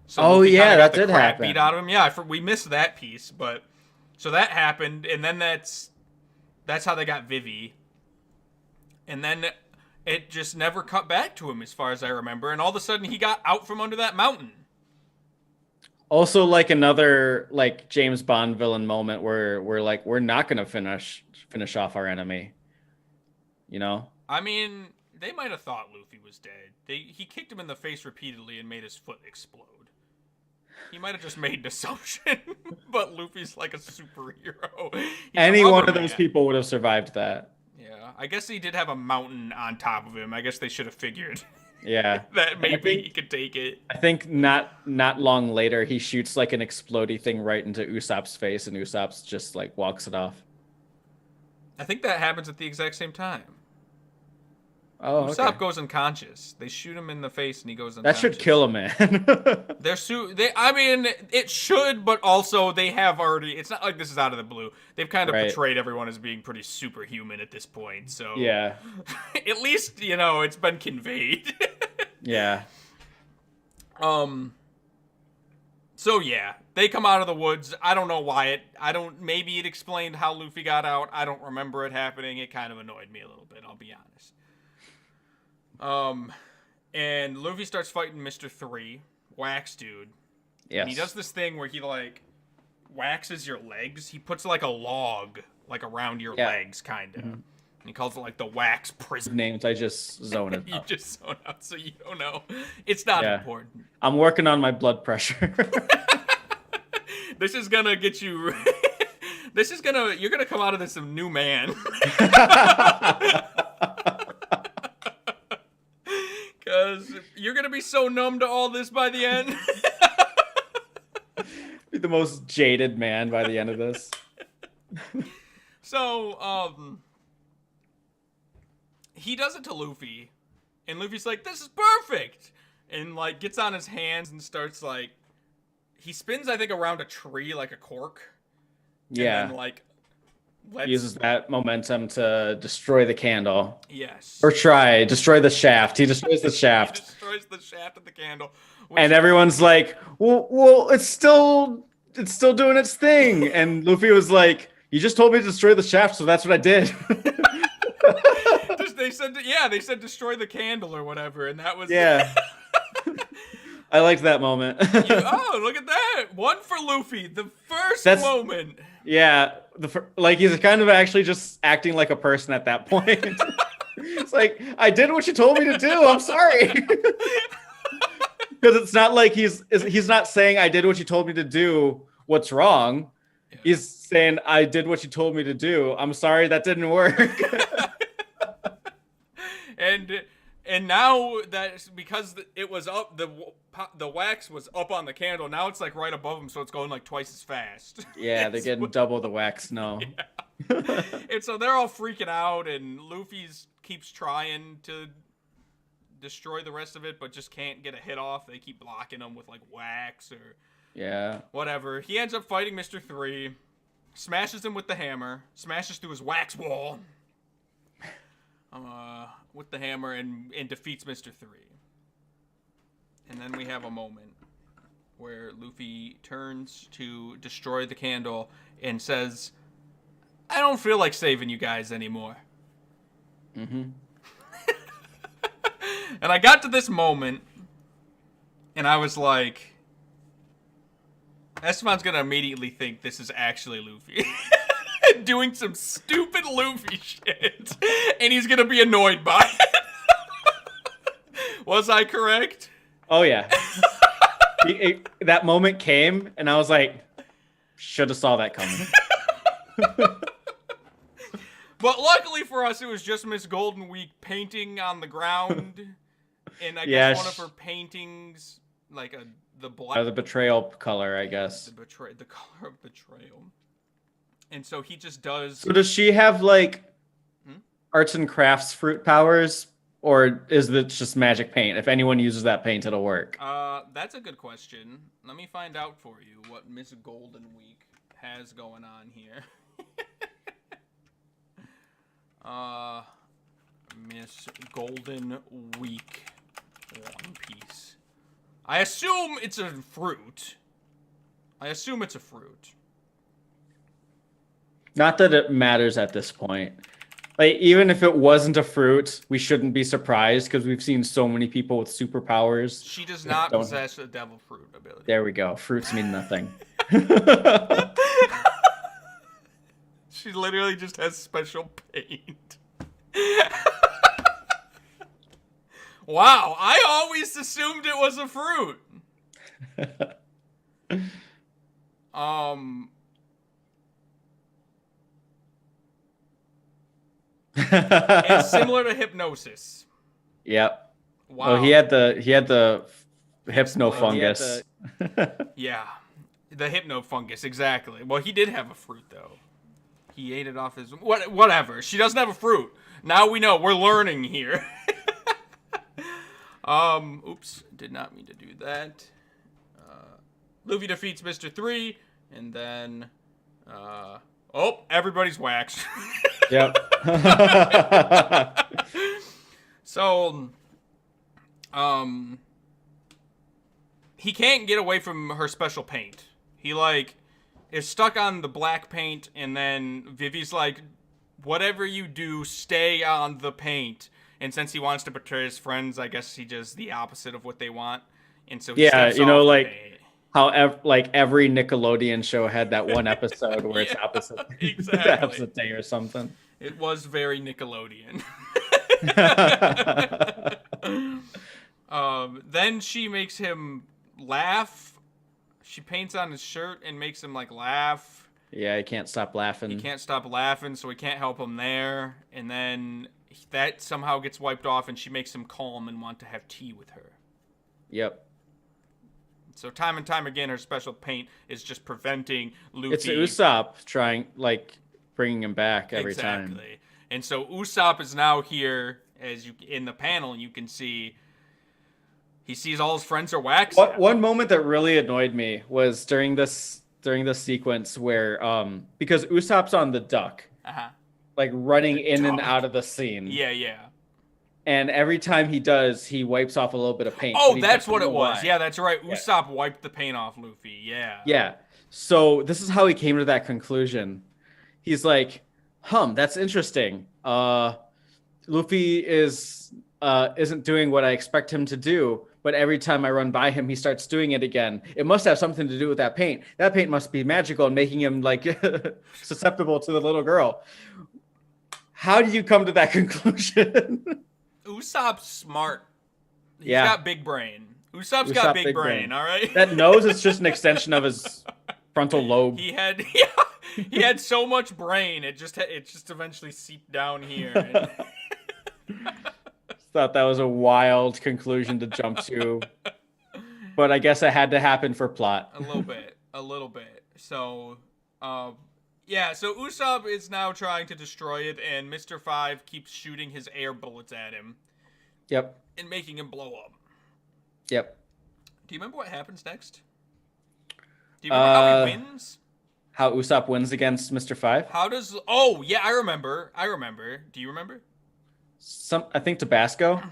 So Luffy that did happen. Beat out of him. Yeah, we missed that piece, but... So that happened, and then that's how they got Vivi. And then it just never cut back to him as far as I remember, and all of a sudden he got out from under that mountain. Also, like another like James Bond villain moment where we're not gonna finish off our enemy. You know? I mean, they might have thought Luffy was dead. He kicked him in the face repeatedly and made his foot explode. He might have just made an assumption, but Luffy's like a superhero. Any one of those people would have survived that. Yeah, I guess he did have a mountain on top of him. I guess they should have figured. Yeah. That maybe he could take it. I think not long later he shoots like an explodey thing right into Usopp's face, and Usopp just like walks it off. I think that happens at the exact same time. Oh, Usopp goes unconscious. They shoot him in the face, and he goes That unconscious. should kill a man. I mean, it should, but also they have already. It's not like this is out of the blue. They've kind of portrayed everyone as being pretty superhuman at this point. So yeah, at least it's been conveyed. Yeah. So yeah, they come out of the woods. I don't know why maybe it explained how Luffy got out. I don't remember it happening. It kind of annoyed me a little bit, I'll be honest. And Luffy starts fighting Mr. 3, Wax Dude. Yes. And he does this thing where he, like, waxes your legs. He puts, like, a log, like, around your legs, kind of. Mm-hmm. And he calls it, like, the wax prison. Names, I just zone it You out. just zone out, so you don't know. It's not important. I'm working on my blood pressure. This is gonna get you... You're gonna come out of this a new man. Because you're going to be so numb to all this by the end. Be the most jaded man by the end of this. So, he does it to Luffy. And Luffy's like, this is perfect. And, like, gets on his hands and starts, like... He spins, I think, around a tree like a cork. Yeah. And then, like... uses that momentum to destroy the candle. Yes. Or destroy the shaft. He destroys the shaft. He destroys the shaft of the candle. And everyone's like, well, it's still doing its thing. And Luffy was like, you just told me to destroy the shaft, so that's what I did. They said destroy the candle or whatever, and that was I liked that moment. Oh, look at that! One for Luffy, the first moment. Yeah, like he's kind of actually just acting like a person at that point. It's like, I did what you told me to do. I'm sorry. Because it's not like he's not saying I did what you told me to do. What's wrong? Yeah. He's saying I did what you told me to do. I'm sorry that didn't work. And now that because it was up, the wax was up on the candle. Now it's like right above him, so it's going like twice as fast. Yeah, they're getting double the wax now. Yeah. And so they're all freaking out, and Luffy keeps trying to destroy the rest of it, but just can't get a hit off. They keep blocking him with like wax or whatever. He ends up fighting Mr. 3, smashes him with the hammer, smashes through his wax wall. With the hammer and defeats Mr. 3. And then we have a moment where Luffy turns to destroy the candle and says, I don't feel like saving you guys anymore. Mm-hmm. And I got to this moment, and I was like, Esteban's going to immediately think this is actually Luffy. Doing some stupid Luffy shit, and he's gonna be annoyed by it. Was I correct? Oh yeah. That moment came, and I was like, should have saw that coming. But luckily for us, it was just Miss Golden Week painting on the ground, and I guess one of her paintings, like the black, the betrayal color, I guess. The color of betrayal. And so he just does... So does she have, like, arts and crafts fruit powers? Or is it just magic paint? If anyone uses that paint, it'll work. That's a good question. Let me find out for you what Miss Golden Week has going on here. Miss Golden Week One Piece. I assume it's a fruit. Not that it matters at this point. Like, even if it wasn't a fruit, we shouldn't be surprised because we've seen so many people with superpowers. She does not possess a devil fruit ability. There we go. Fruits mean nothing. She literally just has special paint. Wow, I always assumed it was a fruit. It's similar to hypnosis. Yep. Wow. Oh, he had the hypno fungus. Yeah, the hypno fungus, exactly. Well, he did have a fruit though. He ate it off his whatever. She doesn't have a fruit. Now we know. We're learning here. Oops, did not mean to do that. Luffy defeats Mr. 3, and then everybody's waxed. Yep. So, he can't get away from her special paint. He, like, is stuck on the black paint, and then Vivi's like, whatever you do, stay on the paint. And since he wants to betray his friends, I guess he does the opposite of what they want. And so he Yeah, steps off the like paint. how like every Nickelodeon show had that one episode where it's Yeah, opposite exactly. opposite day or something. It was very Nickelodeon. Then she makes him laugh. She paints on his shirt and makes him like laugh. Yeah, he can't stop laughing. He can't stop laughing, so we can't help him there. And then that somehow gets wiped off, and she makes him calm and want to have tea with her. Yep. So time and time again, her special paint is just preventing Luffy. It's Usopp trying, like, bringing him back every time. Exactly. And so Usopp is now here, as you in the panel, you can see. He sees all his friends are waxed. One moment that really annoyed me was during this sequence where because Usopp's on the duck, like running in and out of the scene. Yeah. And every time he does, he wipes off a little bit of paint. Oh, that's what it was. Why. Yeah, that's right. Usopp wiped the paint off Luffy. Yeah. Yeah. So this is how he came to that conclusion. He's like, that's interesting. Luffy isn't doing what I expect him to do, but every time I run by him, he starts doing it again. It must have something to do with that paint. That paint must be magical and making him like susceptible to the little girl. How do you come to that conclusion? Usopp's smart. He's Yeah. got big brain. Usopp's got big brain, all right? That nose is just an extension of his frontal lobe. He had so much brain, it just eventually seeped down here. And Thought that was a wild conclusion to jump to. But I guess it had to happen for plot. a little bit. So, so Usopp is now trying to destroy it, and Mr. Five keeps shooting his air bullets at him. Yep. And making him blow up. Yep. Do you remember what happens next? Do you remember how he wins? How Usopp wins against Mr. Five? How does... Oh, yeah, I remember. Do you remember? I think Tabasco.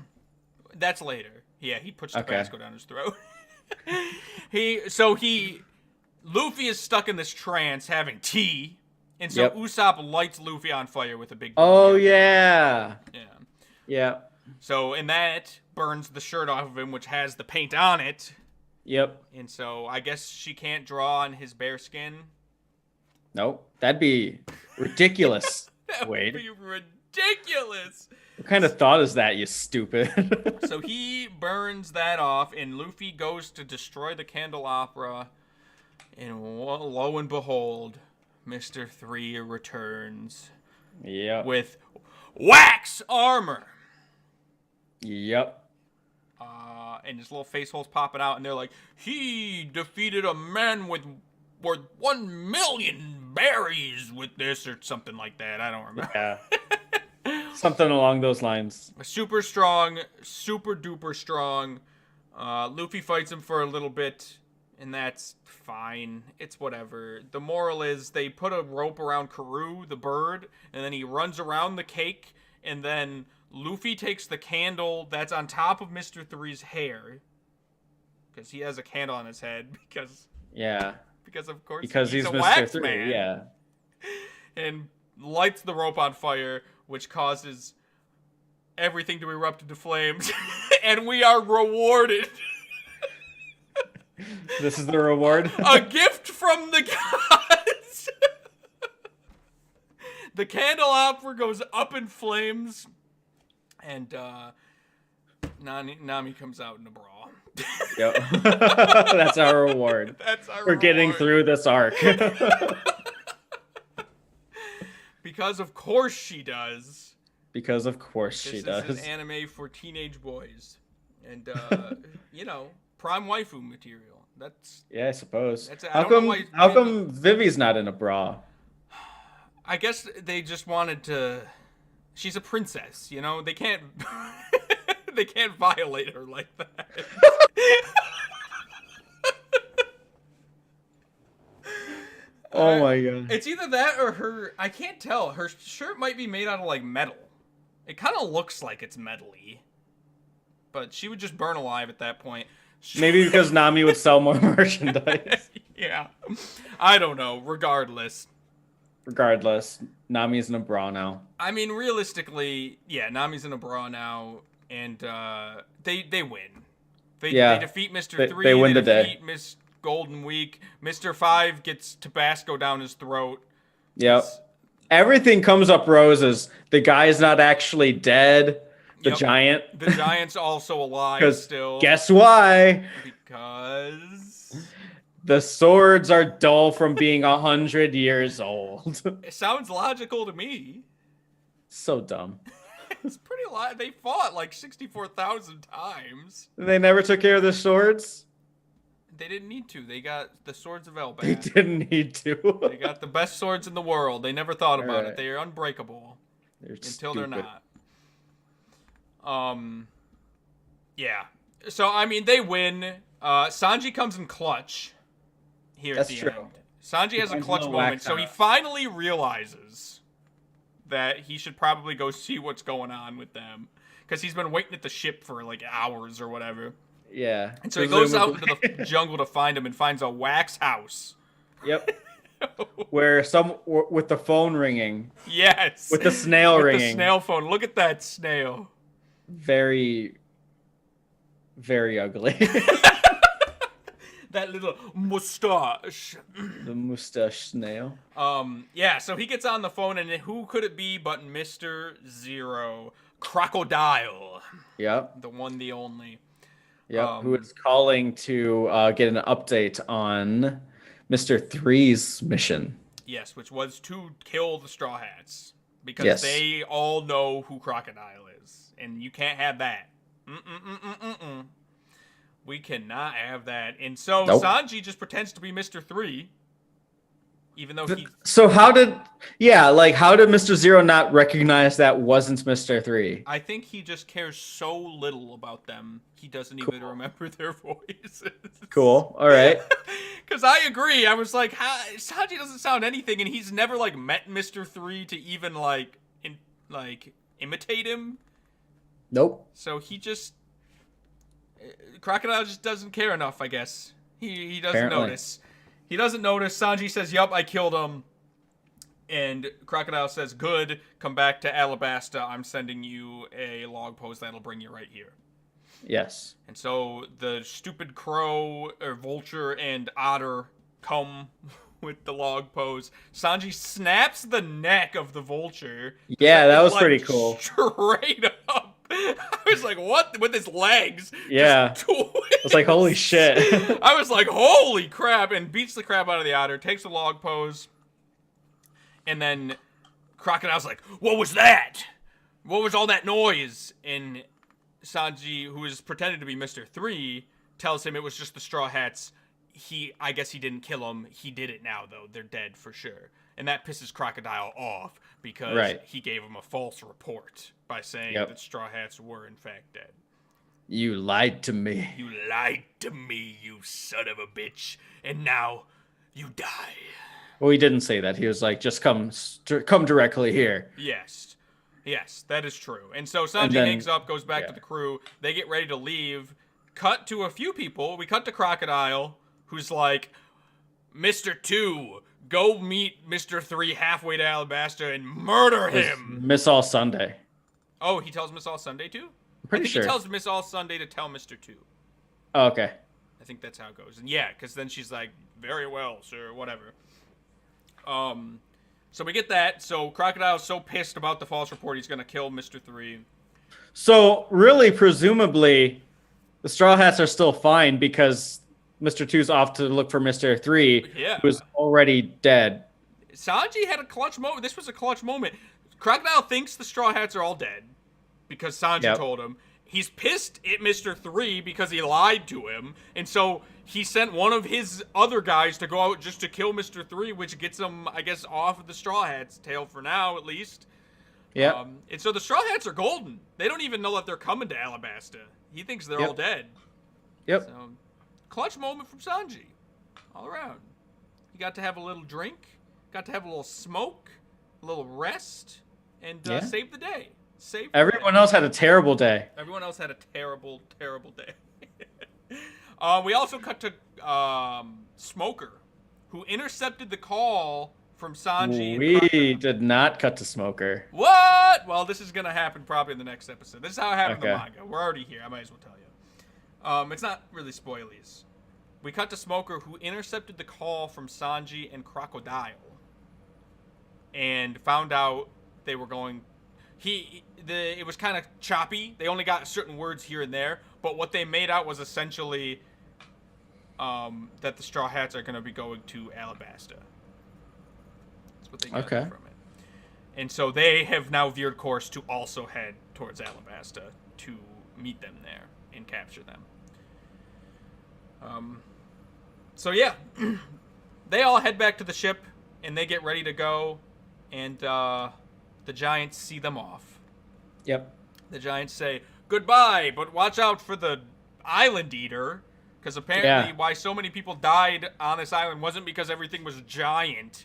That's later. Yeah, he puts Tabasco Okay. down his throat. Luffy is stuck in this trance having tea, and so Usopp lights Luffy on fire with a big... Oh, yeah. Yeah. Yeah. So, and that burns the shirt off of him, which has the paint on it. Yep. And so, I guess she can't draw on his bare skin. Nope. That'd be ridiculous. That Wade. would be ridiculous. What kind of thought is that, you stupid? So he burns that off, and Luffy goes to destroy the candelabra. And lo and behold, Mr. 3 returns. Yep. With wax armor. Yep. And his little face holes popping out, and they're like, he defeated a man worth 1 million berries with this, or something like that. I don't remember. Yeah. Something along those lines. Super strong, super duper strong. Luffy fights him for a little bit, and that's fine. It's whatever. The moral is they put a rope around Karoo, the bird, and then he runs around the cake, and then Luffy takes the candle that's on top of Mr. 3's hair, because he has a candle on his head, because of course he's a Mr. wax 3, man. yeah. And lights the rope on fire, which causes everything to erupt into flames, and we are rewarded. This is the reward? A gift from the gods! The candelabra goes up in flames, and Nami comes out in a bra. Yep. That's our reward. For getting through this arc. Because of course she does. Because of course she does. This is an anime for teenage boys. And, prime waifu material. Yeah, I suppose. How come Vivi's not in a bra? I guess they just wanted to... She's a princess, They can't... they can't violate her like that. Oh my god. It's either that or her... I can't tell. Her shirt might be made out of, metal. It kind of looks like it's metal-y. But she would just burn alive at that point. Maybe because Nami would sell more merchandise. Yeah. I don't know. Regardless. regardless, Nami's in a bra now. I mean, realistically, yeah, Nami's in a bra now, and they win. They defeat Mr. 3. They win the defeat day. Miss Golden Week. Mr. 5 gets Tabasco down his throat. Yep. Everything comes up roses. The guy's not actually dead. The giant. The giant's also alive still. Guess why? Because the swords are dull from being 100 years old. It sounds logical to me. So dumb. It's pretty They fought like 64,000 times. They never took care of the swords? They didn't need to. They got the swords of Elbaf. They didn't need to. They got the best swords in the world. They never thought about it. They are unbreakable. Until they're not. Yeah. So, I mean, they win. Sanji comes in clutch here at the end. Sanji has a clutch moment, so he finally realizes that he should probably go see what's going on with them. Because he's been waiting at the ship for, like, hours or whatever. Yeah. And so he goes out into the jungle to find him and finds a wax house. Yep. Where with the phone ringing. Yes. With the snail ringing. The snail phone. Look at that snail. Very, very ugly. That little mustache. The mustache snail. Yeah, so he gets on the phone, and who could it be but Mr. Zero? Crocodile. Yep. The one, the only. Yep, who is calling to get an update on Mr. 3's mission. Yes, which was to kill the Straw Hats. Because they all know who Crocodile is. And you can't have that. We cannot have that. And so Sanji just pretends to be Mr. 3. Even though he... So how did Mr. Zero not recognize that wasn't Mr. 3? I think he just cares so little about them, he doesn't even remember their voices. Cool. All right. Because I agree. I was like, Sanji doesn't sound anything, and he's never, like, met Mr. 3 to even, like, imitate him. Nope. So he just... Crocodile just doesn't care enough, I guess. He doesn't notice. He doesn't notice. Sanji says, yup, I killed him. And Crocodile says, good, come back to Alabasta. I'm sending you a log post that'll bring you right here. Yes. And so the stupid crow, or vulture, and otter come with the log post. Sanji snaps the neck of the vulture. Yeah, that was pretty cool. Straight up. I was like, what? With his legs. Yeah. I was like, holy shit. I was like, holy crap. And beats the crap out of the otter. Takes a log pose. And then Crocodile's like, what was that? What was all that noise? And Sanji, who is pretending to be Mr. 3, tells him it was just the Straw Hats. I guess he didn't kill them. He did it now, though. They're dead for sure. And that pisses Crocodile off because he gave him a false report by saying that Straw Hats were, in fact, dead. You lied to me. You lied to me, you son of a bitch. And now you die. Well, he didn't say that. He was like, just come directly here. Yes. Yes, that is true. And so Sanji hangs up, goes back to the crew. They get ready to leave. Cut to a few people. We cut to Crocodile, who's like, Mr. 2, go meet Mr. 3 halfway to Alabasta and murder him. Miss All Sunday. Oh, he tells Miss All Sunday too? Pretty sure. He tells Miss All Sunday to tell Mr. 2. Oh, okay. I think that's how it goes. And yeah, because then she's like, very well, sir, whatever. So we get that. So Crocodile's so pissed about the false report, he's going to kill Mr. 3. So really, presumably, the Straw Hats are still fine because Mr. 2's off to look for Mr. 3, who's already dead. Sanji had a clutch moment. This was a clutch moment. Crocodile thinks the Straw Hats are all dead because Sanji told him. He's pissed at Mr. 3 because he lied to him. And so he sent one of his other guys to go out just to kill Mr. 3, which gets him, I guess, off of the Straw Hats' tail for now, at least. Yeah. And so the Straw Hats are golden. They don't even know that they're coming to Alabasta. He thinks they're all dead. Yep. So, clutch moment from Sanji. All around. He got to have a little drink. Got to have a little smoke. A little rest. And save the day. Everyone else had a terrible day. Everyone else had a terrible, terrible day. We also cut to Smoker, who intercepted the call from Sanji and We Crocodile. did not cut to Smoker. What? Well, this is gonna happen probably in the next episode. This is how it happened in the Okay. manga. We're already here. I might as well tell you. It's not really spoilies. We cut to Smoker, who intercepted the call from Sanji and Crocodile, and found out they were going. It was kind of choppy. They only got certain words here and there, but what they made out was essentially that the Straw Hats are going to be going to Alabasta. That's what they got Okay. from it. And so they have now veered course to also head towards Alabasta to meet them there and capture them. So yeah, they all head back to the ship and they get ready to go, and the Giants see them off. Yep. The Giants say goodbye, but watch out for the Island Eater, because apparently why so many people died on this island wasn't because everything was giant.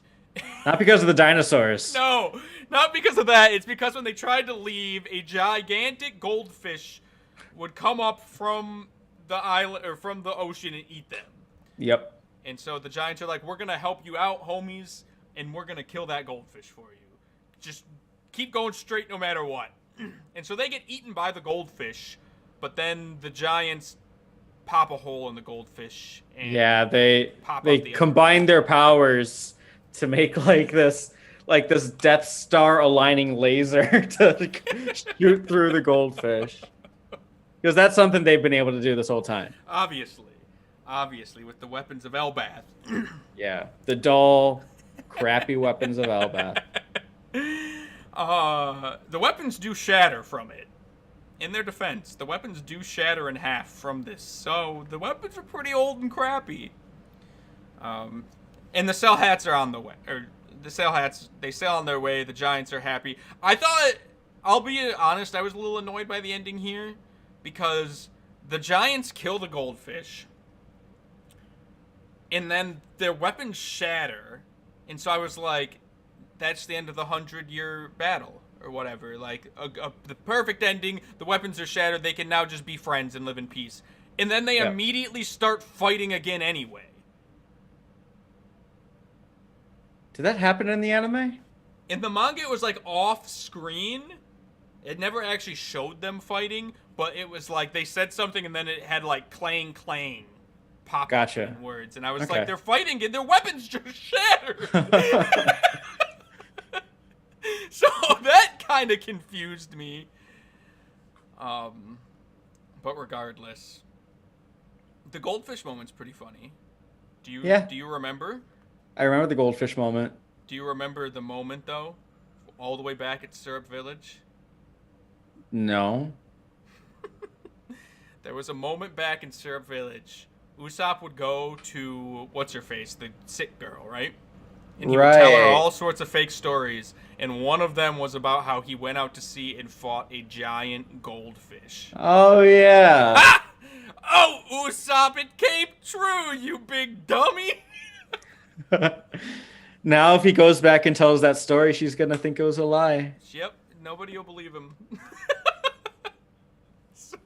Not because of the dinosaurs. No, not because of that. It's because when they tried to leave, a gigantic goldfish would come up from the island or from the ocean and eat them. Yep. And so the Giants are like, we're gonna help you out, homies, and we're gonna kill that goldfish for you. Just keep going straight no matter what. And so they get eaten by the goldfish, but then the Giants pop a hole in the goldfish. And Yeah, they pop they out the combine their powers to make like this Death Star aligning laser to shoot through the goldfish. Because that's something they've been able to do this whole time. Obviously, with the weapons of Elbath. Yeah, the dull, crappy weapons of Elbath. The weapons do shatter from it. In their defense, the weapons do shatter in half from this. So the weapons are pretty old and crappy. And the Cell Hats are on the way. Or the Cell Hats, they sail on their way. The Giants are happy. I thought, I'll be honest, I was a little annoyed by the ending here. Because the Giants kill the goldfish. And then their weapons shatter. And so I was like, that's the end of the 100-year battle. Or whatever. Like, the perfect ending. The weapons are shattered. They can now just be friends and live in peace. And then they immediately start fighting again anyway. Did that happen in the anime? In the manga, it was like off screen. It never actually showed them fighting, but it was like they said something and then it had like clang clang pop up in words. And I was like, they're fighting and their weapons just shattered. So that kind of confused me. But regardless, the goldfish moment's pretty funny. Do you remember? I remember the goldfish moment. Do you remember the moment though? All the way back at Syrup Village? No. There was a moment back in Syrup Village. Usopp would go to what's her face, the sick girl, right? And he would tell her all sorts of fake stories, and one of them was about how he went out to sea and fought a giant goldfish. Oh yeah. Ah! Oh, Usopp, it came true, you big dummy. Now if he goes back and tells that story, she's gonna think it was a lie. Yep, nobody will believe him. So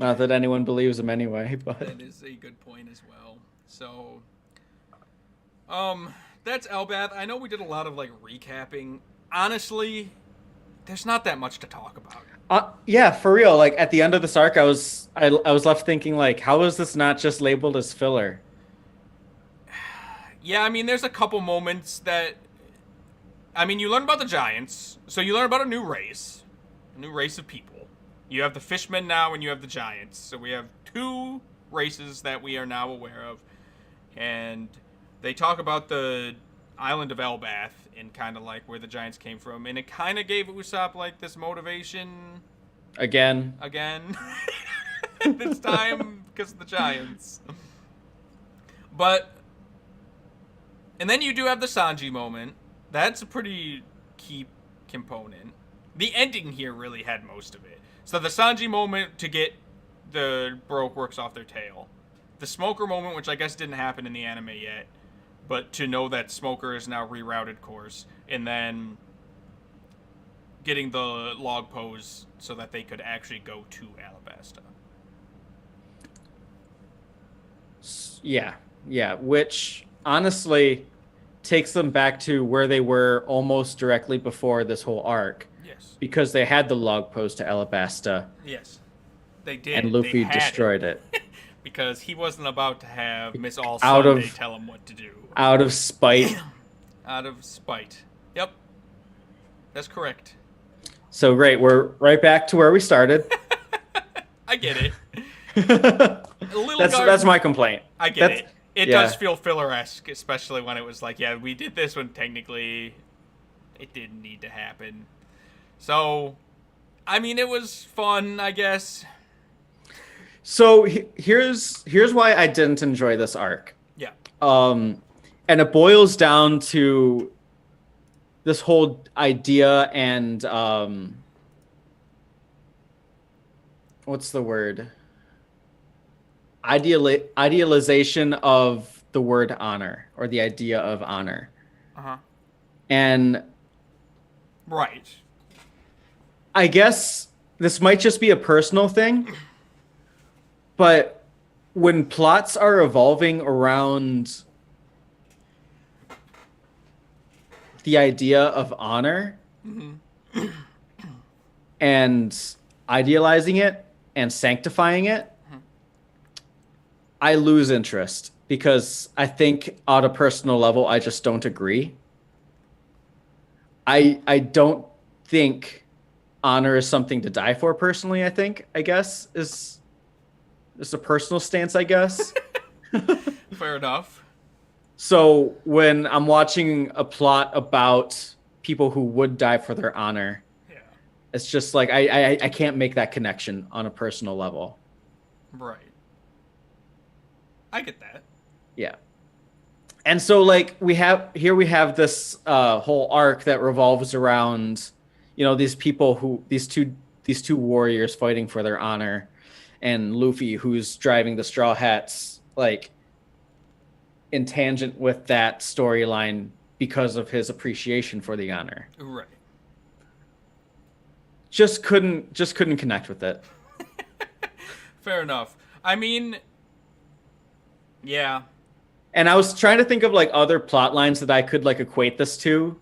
Not that anyone believes him anyway, but that is a good point as well. So that's Elbath. I know we did a lot of like recapping. Honestly, there's not that much to talk about. Yeah, for real. Like at the end of this arc, I was left thinking like, how is this not just labeled as filler? Yeah, I mean, there's a couple moments that, I mean, you learn about the Giants, so you learn about a new race of people. You have the Fishmen now, and you have the Giants. So we have two races that we are now aware of, and they talk about the island of Elbath and kind of like where the Giants came from, and it kind of gave Usopp like this motivation Again. this time because of the Giants. But and then you do have the Sanji moment. That's a pretty key component. The ending here really had most of it. So the Sanji moment to get the Baroque works off their tail. The Smoker moment, which I guess didn't happen in the anime yet, but to know that Smoker is now rerouted course, and then getting the log pose so that they could actually go to Alabasta. Yeah, which honestly, takes them back to where they were almost directly before this whole arc, Yes. because they had the log post to Alabasta, Yes. They did. and They Luffy had destroyed it because he wasn't about to have Miss All Out Sunday of- tell him what to do. out of spite. Out of spite. Yep. That's correct. So great, we're right back to where we started. I get it. Little that's Garden, my complaint. I get That's- it. It yeah. does feel filler-esque, especially when it was like, yeah, we did this when technically it didn't need to happen. So, I mean, it was fun, I guess. So here's why I didn't enjoy this arc. Yeah. And it boils down to this whole idea and what's the word? Idealization of the word honor, or the idea of honor. Uh-huh. And Right. I guess this might just be a personal thing, but when plots are evolving around the idea of honor and idealizing it and sanctifying it, I lose interest, because I think on a personal level, I just don't agree. I don't think honor is something to die for personally. I guess is a personal stance, I guess. Fair enough. So when I'm watching a plot about people who would die for their honor, Yeah. it's just like I can't make that connection on a personal level. Right. I get that. Yeah. And so like we have this whole arc that revolves around, these people these two warriors fighting for their honor, and Luffy, who's driving the Straw Hats, like in tangent with that storyline because of his appreciation for the honor. Right. Just couldn't connect with it. Fair enough. I mean, yeah. And I was trying to think of like other plot lines that I could like equate this to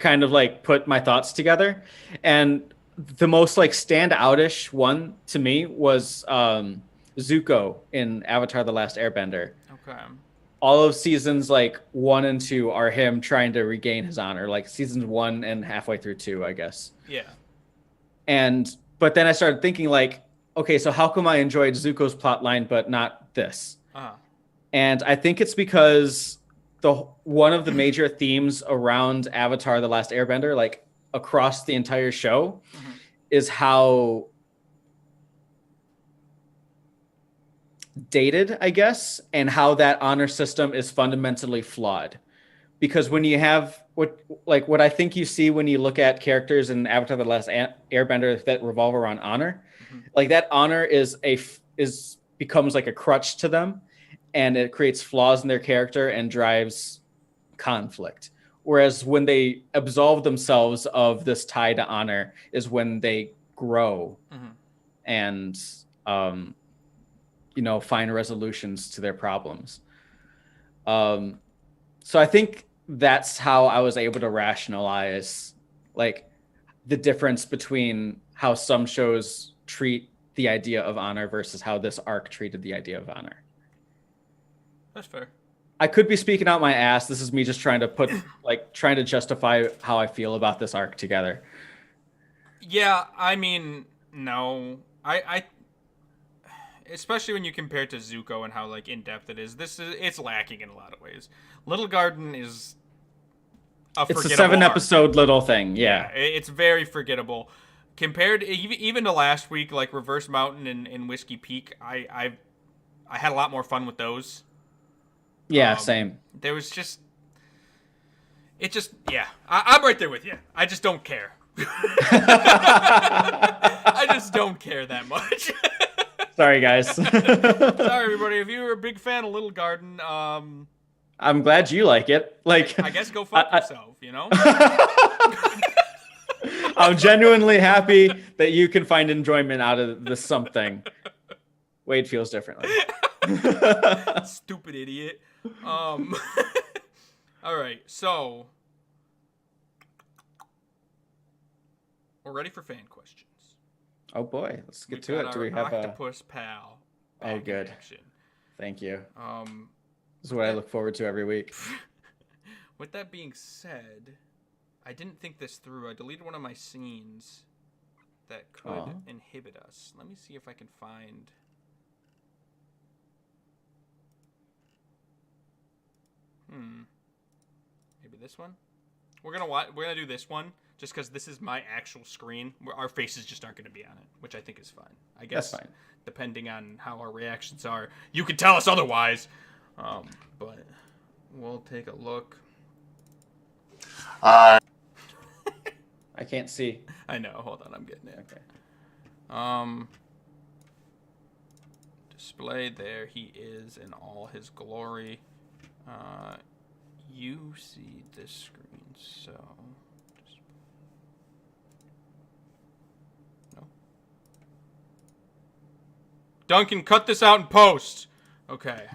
kind of like put my thoughts together. And the most like stand-outish one to me was Zuko in Avatar: The Last Airbender. Okay. All of seasons like 1 and 2 are him trying to regain his honor, like seasons 1 and halfway through 2, I guess. Yeah. But then I started thinking like, okay, so how come I enjoyed Zuko's plot line but not this? Uh-huh. And I think it's because one of the major themes around Avatar: The Last Airbender, like across the entire show, is how dated, I guess, and how that honor system is fundamentally flawed. Because when you have what I think you see when you look at characters in Avatar: The Last Airbender that revolve around honor, like that honor becomes like a crutch to them, and it creates flaws in their character and drives conflict. Whereas when they absolve themselves of this tie to honor is when they grow and find resolutions to their problems. So I think that's how I was able to rationalize like the difference between how some shows treat the idea of honor versus how this arc treated the idea of honor. That's fair. I could be speaking out my ass. This is me just trying to justify how I feel about this arc together. Yeah, I mean, no. I especially when you compare it to Zuko and how like in depth it is. It's lacking in a lot of ways. Little Garden is it's a 7-episode little thing. Yeah, it's very forgettable compared even to last week, like Reverse Mountain and Whiskey Peak. I had a lot more fun with those. Yeah, same. There was I'm right there with you. I just don't care. I just don't care that much. Sorry, guys. Sorry, everybody. If you're a big fan of Little Garden, I'm glad you like it. Like, I guess go fuck yourself, I'm genuinely happy that you can find enjoyment out of this something. Wade feels differently. Stupid idiot. All right, so we're ready for fan questions. Oh boy, let's get We've to got it. Do our we have a? octopus pal Oh, back in good. action. Thank you. Um, This is what I look forward to every week. with that being said, I didn't think this through. I deleted one of my scenes that could Aw. inhibit us. Let me see if I can find. Maybe this one. We're gonna do this one just because this is my actual screen. Our faces just aren't gonna be on it, which I think is fine. I guess That's fine. depending on how our reactions are, you can tell us otherwise. But we'll take a look. I can't see. I know. Hold on, I'm getting it. Okay. Display. There he is in all his glory. You see this screen, so no. Duncan, cut this out in post. Okay.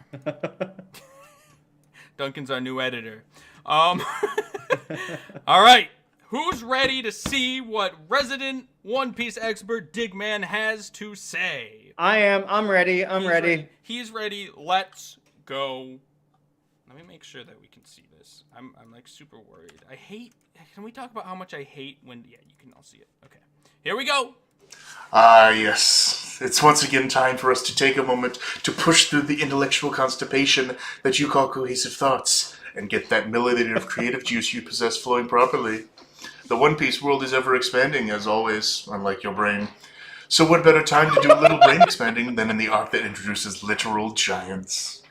Duncan's our new editor. All right. Who's ready to see what resident One Piece expert Digman has to say? I am. I'm ready. I'm ready. He's ready. Let's go. Let me make sure that we can see this. I'm like super worried. Can we talk about how much I hate when, yeah, you can all see it. Okay. Here we go. Yes. It's once again time for us to take a moment to push through the intellectual constipation that you call cohesive thoughts and get that milliliter of creative juice you possess flowing properly. The One Piece world is ever expanding, as always, unlike your brain. So what better time to do a little brain expanding than in the arc that introduces literal giants?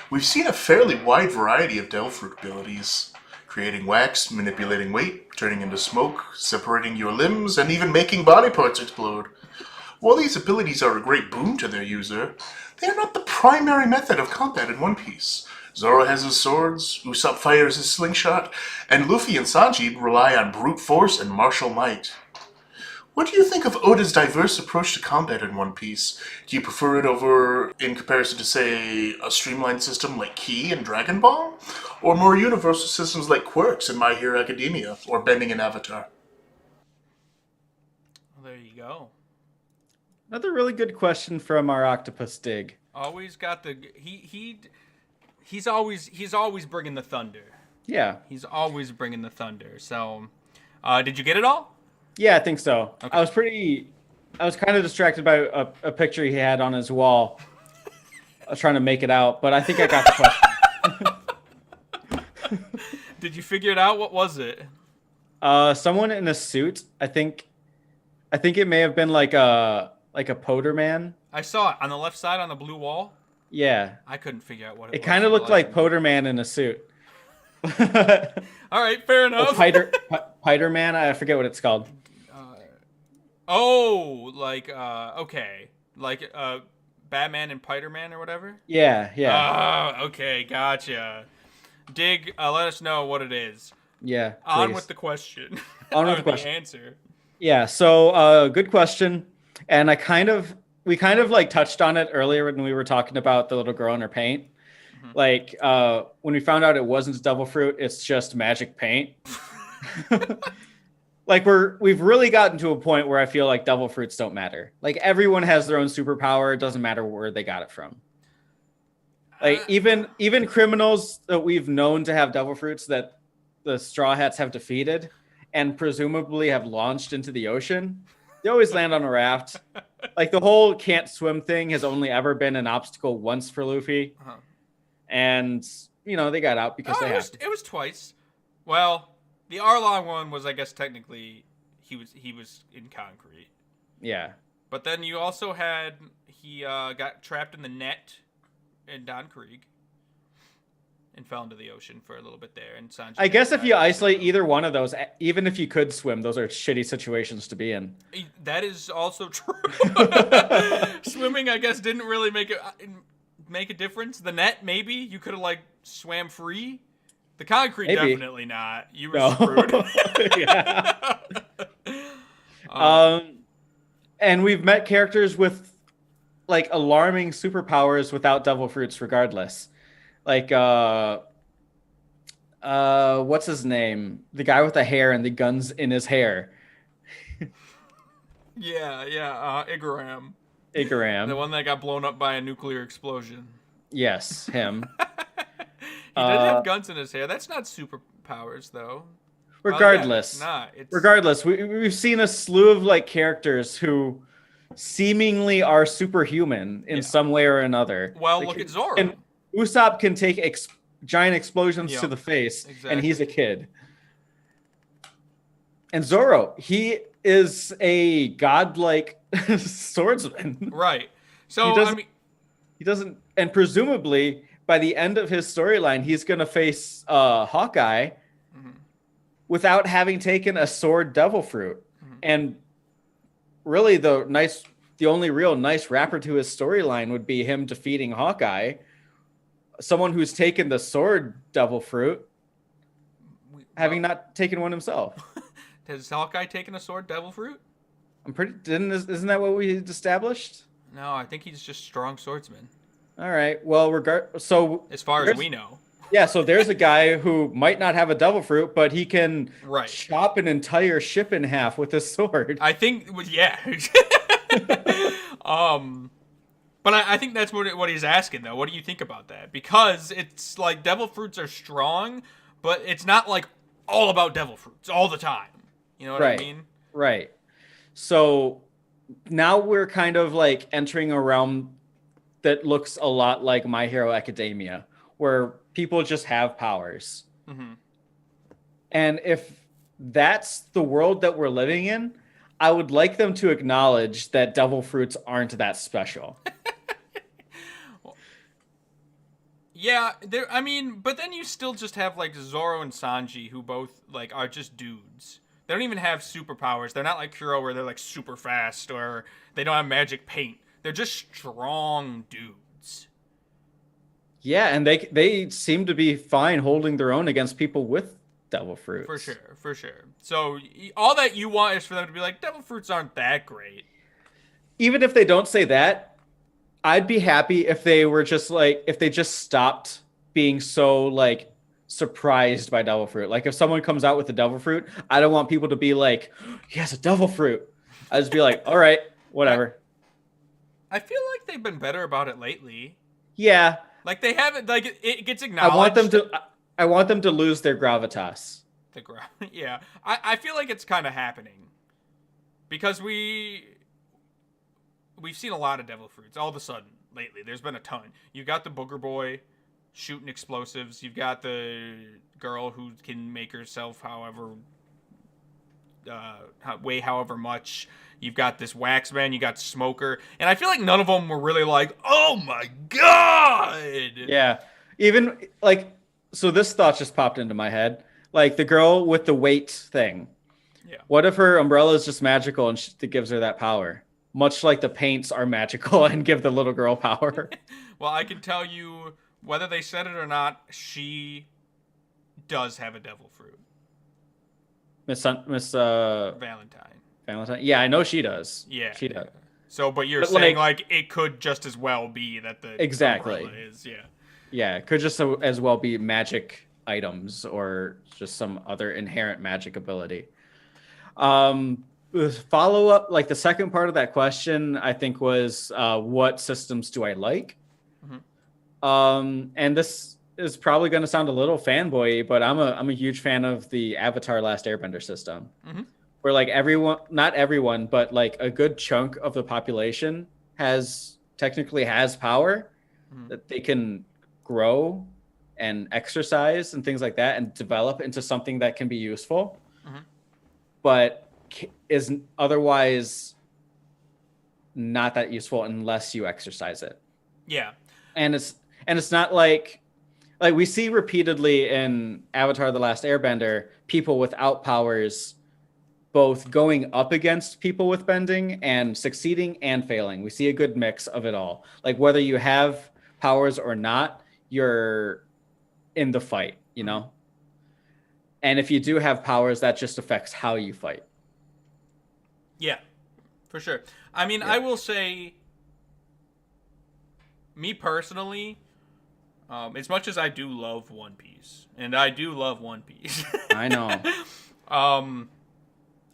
We've seen a fairly wide variety of Devil Fruit abilities, creating wax, manipulating weight, turning into smoke, separating your limbs, and even making body parts explode. While these abilities are a great boon to their user, they are not the primary method of combat in One Piece. Zoro has his swords, Usopp fires his slingshot, and Luffy and Sanji rely on brute force and martial might. What do you think of Oda's diverse approach to combat in One Piece? Do you prefer it over, in comparison to, say, a streamlined system like Ki and Dragon Ball? Or more universal systems like Quirks in My Hero Academia, or Bending in Avatar? Well, there you go. Another really good question from our octopus dig. Always got the he's always bringing the thunder. Yeah. He's always bringing the thunder. So, did you get it all? Yeah, I think so. Okay. I was kind of distracted by a picture he had on his wall. I was trying to make it out, but I think I got the question. Did you figure it out? What was it? Someone in a suit. I think it may have been like a Poder Man. I saw it on the left side on the blue wall. Yeah. I couldn't figure out what it was. It kind of looked like Poder Man in a suit. All right, fair enough. Piter Man, I forget what it's called. Okay, like Batman and Piter Man or whatever. Yeah. Okay, gotcha. Dig, let us know what it is. Yeah. Please. On with the question. On with the question. Answer. Yeah. So, good question, and we kind of like touched on it earlier when we were talking about the little girl in her paint. Mm-hmm. Like when we found out it wasn't devil fruit, it's just magic paint. Like we've really gotten to a point where I feel like devil fruits don't matter. Like everyone has their own superpower. It doesn't matter where they got it from. Like even criminals that we've known to have devil fruits that the Straw Hats have defeated and presumably have launched into the ocean, they always land on a raft. Like the whole can't swim thing has only ever been an obstacle once for Luffy. Uh-huh. And, they got out because they had to. It was twice. Well, the Arlong one was, I guess, technically he was in concrete. Yeah. But then you also had he got trapped in the net in Don Krieg and fell into the ocean for a little bit there. And Sanji, I guess if you isolate either one of those, even if you could swim, those are shitty situations to be in. That is also true. Swimming, I guess, didn't really make a difference. The net, maybe you could have swam free. The concrete, maybe. Definitely not. You were screwed. Yeah. And we've met characters with alarming superpowers without devil fruits, regardless. What's his name? The guy with the hair and the guns in his hair. Yeah. Igaram, the Igaram. one that got blown up by a nuclear explosion. Yes, him. He did have Uh, guns in his hair. That's not superpowers, though. Well, yeah, it's regardless, not. It's regardless, we've seen a slew of like characters who seemingly are superhuman in Yeah. some way or another. well, Like, look at Zoro. and Usopp can take giant explosions Yeah, to the face, exactly. and he's a kid. And Zoro, he is a godlike swordsman. Right. So He doesn't- I mean, He doesn't, and presumably by the end of his storyline, he's gonna face Hawkeye Mhm. without having taken a sword devil fruit. Mhm. And really, the only real nice wrapper to his storyline would be him defeating Hawkeye, someone who's taken the sword devil fruit, having not taken one himself. has Hawkeye taken a sword devil fruit? Isn't that what we established? No, I think he's just strong swordsman, All right. Well, so as far as there's- we know. yeah, so there's a guy who might not have a devil fruit, but he can Right. chop an entire ship in half with his sword. I think, yeah. But I think that's what he's asking, though. What do you think about that? Because it's like devil fruits are strong, but it's not like all about devil fruits all the time. You know what Right. I mean? Right. So now we're kind of like entering a realm that looks a lot like My Hero Academia, where people just have powers. Mm-hmm. And if that's the world that we're living in, I would like them to acknowledge that devil fruits aren't that special. Yeah, there. I mean, but then you still just have like Zoro and Sanji, who both like are just dudes. They don't even have superpowers. They're not like Kuro, where they're like super fast, or they don't have magic paint. They're just strong dudes. Yeah, and they seem to be fine holding their own against people with devil fruits. For sure. So all that you want is for them to be like, devil fruits aren't that great. Even if they don't say that, I'd be happy if they were just like if they just stopped being so like surprised by devil fruit. Like if someone comes out with a devil fruit, I don't want people to be like, he has a devil fruit. I just be like, all right, whatever. I feel like they've been better about it lately. Yeah, Like they haven't, like it gets I acknowledged. want them to lose their gravitas. The ground. Yeah, I feel like it's kind of happening because we've seen a lot of devil fruits all of a sudden lately. There's been a ton. You got the booger boy shooting explosives. You've got the girl who can make herself weigh however much. You've got this wax man. You got Smoker, and I feel like none of them were really like, oh my god. Yeah. Even like so this thought just popped into my head. Like the girl with the weight thing. Yeah. What if her umbrella is just magical and it gives her that power? Much like the paints are magical and give the little girl power. Well, I can tell you whether they said it or not, she does have a devil fruit. Miss Valentine. Valentine. Yeah, I know she does. Yeah. She does. So, but you're But, saying like it could just as well be that the Exactly. umbrella is, yeah. Yeah, it could just as well be magic items or just some other inherent magic ability. Follow up, like the second part of that question, I think was what systems do I like? And this is probably going to sound a little fanboy, but I'm a huge fan of the Avatar Last Airbender system, where like not everyone, but like a good chunk of the population technically has power that they can grow and exercise and things like that and develop into something that can be useful, but is otherwise not that useful unless you exercise it. Yeah. And it's not like we see repeatedly in Avatar The Last Airbender, people without powers both going up against people with bending and succeeding and failing. We see a good mix of it all. Like whether you have powers or not, you're in the fight, you know? And if you do have powers, that just affects how you fight. Yeah, for sure. I mean, I will say, me personally, As much as I do love One Piece, and I do love One Piece. I know.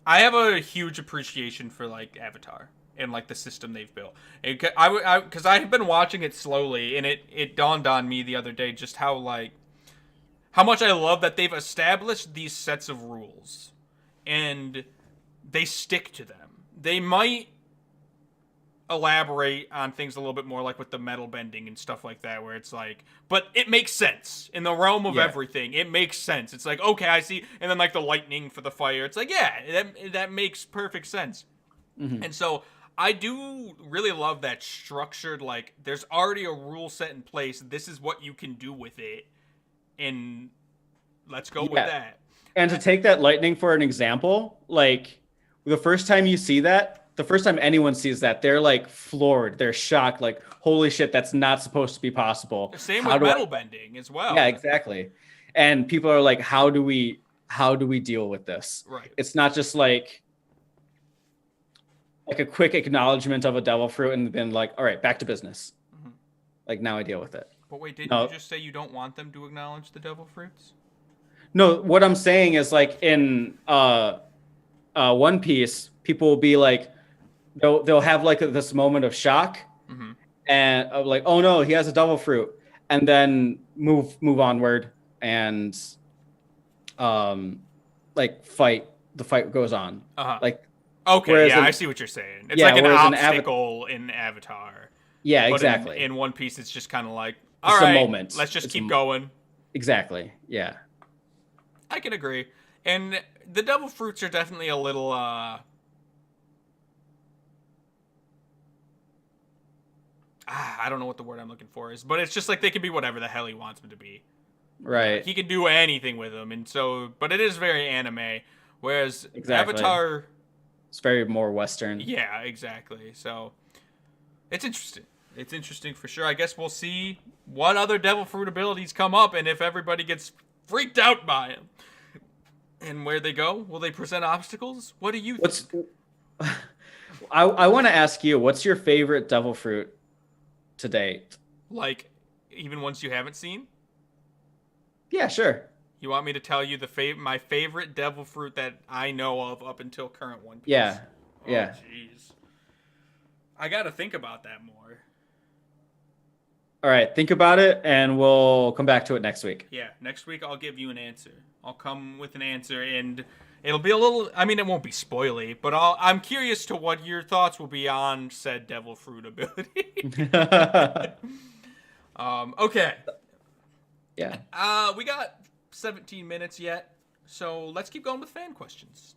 I have a huge appreciation for like Avatar and like the system they've built. Because I have been watching it slowly, and it dawned on me the other day just how much I love that they've established these sets of rules, and they stick to them. They might elaborate on things a little bit more, like with the metal bending and stuff like that, where it's like, but it makes sense in the realm of everything. It makes sense. It's like, okay, I see. And then like the lightning for the fire, it's like, yeah, that makes perfect sense. Mm-hmm. And so I do really love that structured, like, there's already a rule set in place. This is what you can do with it, and let's go with that. And to take that lightning for an example, like the first time you see that, the first time anyone sees that, they're like floored. They're shocked. Like, holy shit, that's not supposed to be possible. The same with metal bending as well. Yeah, exactly. And people are like, how do we deal with this? Right. It's not just like a quick acknowledgement of a devil fruit and then like, all right, back to business. Mm-hmm. Like, now I deal with it. But wait, didn't you just say you don't want them to acknowledge the devil fruits? No, what I'm saying is like in One Piece, people will be like, they'll have like this moment of shock, mm-hmm. and like, oh no, he has a devil fruit, and then move onward and like the fight goes on. Uh-huh. Like, okay, yeah, I see what you're saying. It's like an obstacle in Avatar. Yeah, but exactly. In One Piece, it's just kind of like, all right, moment. Let's just keep going. Exactly. Yeah. I can agree. And the devil fruits are definitely a little I don't know what the word I'm looking for is, but it's just like they can be whatever the hell he wants them to be. Right. He can do anything with them, and so, but it is very anime, whereas Avatar, it's very more Western. Yeah, exactly. So it's interesting. It's interesting for sure. I guess we'll see what other devil fruit abilities come up, and if everybody gets freaked out by them, and where they go. Will they present obstacles? What do you think? I want to ask you, what's your favorite devil fruit to date? Like, even ones you haven't seen? Yeah, sure. You want me to tell you my favorite devil fruit that I know of up until current One Piece? Yeah. Oh, yeah. Jeez. I got to think about that more. All right, think about it, and we'll come back to it next week. Yeah, next week I'll give you an answer. I'll come with an answer, and it'll be a little, I mean, it won't be spoily, but I'm curious to what your thoughts will be on said devil fruit ability. Okay. Yeah. We got 17 minutes yet, so let's keep going with fan questions.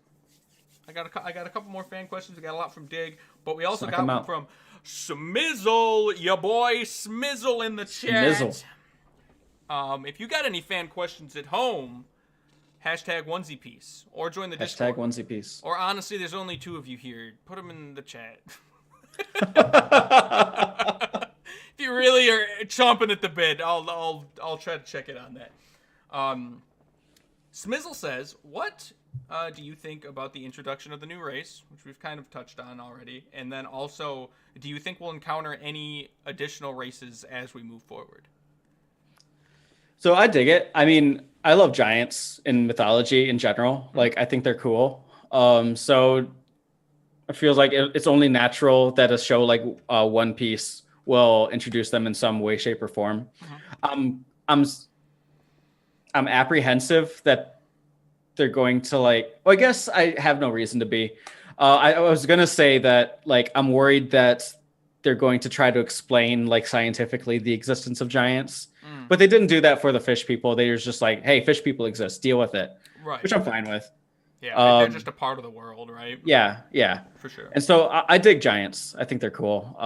I got a couple more fan questions. We got a lot from Dig, but we also got one from Smizzle, your boy Smizzle in the chat. Smizzle. If you got any fan questions at home, hashtag onesie piece, or join the Discord. Hashtag onesie piece. Or honestly, there's only 2 of you here. Put them in the chat. If you really are chomping at the bit, I'll try to check it on that. Smizzle says, what do you think about the introduction of the new race, which we've kind of touched on already, and then also, do you think we'll encounter any additional races as we move forward? So I dig it. I mean, I love giants in mythology in general. Like, I think they're cool. So it feels like it's only natural that a show like One Piece will introduce them in some way, shape, or form. Mm-hmm. I'm apprehensive that they're going to like. Well, I guess I have no reason to be. I was gonna say that like I'm worried that they're going to try to explain like scientifically the existence of giants. But they didn't do that for the fish people. They were just like, hey, fish people exist. Deal with it. Right. Which I'm fine with. Yeah, they're just a part of the world, right? Yeah, yeah. For sure. And so I dig giants. I think they're cool.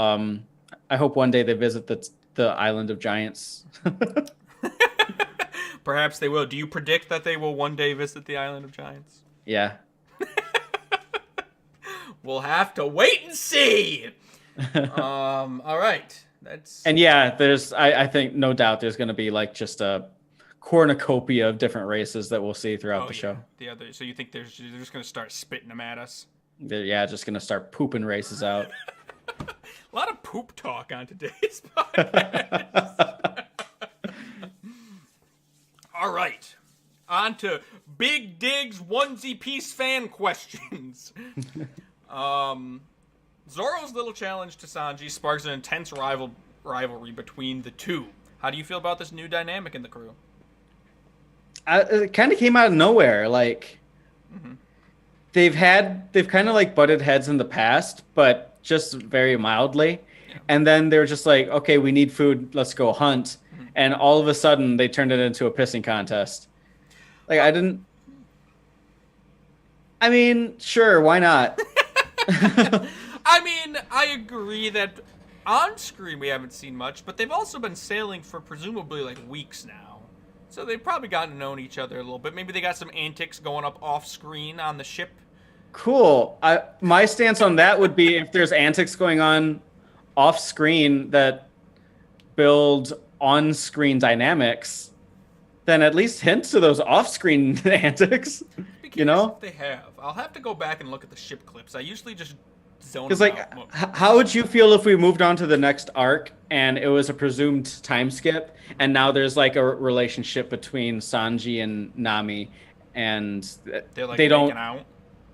I hope one day they visit the island of giants. Perhaps they will. Do you predict that they will one day visit the island of giants? Yeah. We'll have to wait and see. All right. And yeah, I think no doubt there's going to be like just a cornucopia of different races that we'll see throughout the show. So you think they're just going to start spitting them at us? They're just going to start pooping races out. A lot of poop talk on today's podcast. on to Big Dig's onesie piece fan questions. Zoro's little challenge to Sanji sparks an intense rivalry between the two. How do you feel about this new dynamic in the crew? It kind of came out of nowhere. Like, they've kind of like butted heads in the past, but just very mildly. Yeah. And then they were just like, okay, we need food. Let's go hunt. And all of a sudden, they turned it into a pissing contest. Like, I mean, sure, why not? I mean, I agree that on screen we haven't seen much, but they've also been sailing for presumably like weeks now. So they've probably gotten to know each other a little bit. Maybe they got some antics going up off screen on the ship. Cool. My stance on that would be if there's antics going on off screen that build on-screen dynamics, then at least hint to those off-screen antics. You know? If they have. I'll have to go back and look at the ship clips. I usually just zone because, them like, out. how would you feel if we moved on to the next arc and it was a presumed time skip, and now there's like a relationship between Sanji and Nami, and They're like they don't. making out.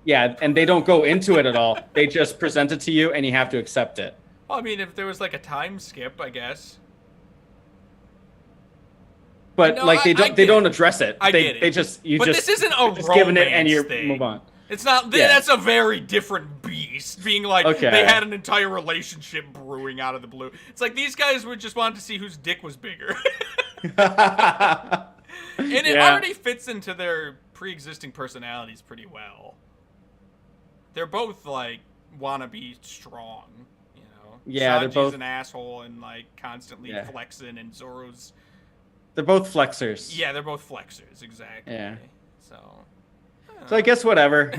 Yeah, and they don't go into it at all. They just present it to you, and you have to accept it. Well, I mean, if there was like a time skip, I guess. But No, like they don't address it. I they get it. They just But just this isn't a just giving it and you romance thing. move on. It's not. Yeah. That's a very different beast. Being like Okay. they had an entire relationship brewing out of the blue. It's like these guys would just want to see whose dick was bigger, and it already fits into their pre-existing personalities pretty well. They're both like wanna be strong, you know. Yeah, they're Sanji's both an asshole and like constantly flexing, and Zoro's. They're both flexers. Yeah, they're both flexors, exactly. Yeah. So I guess whatever.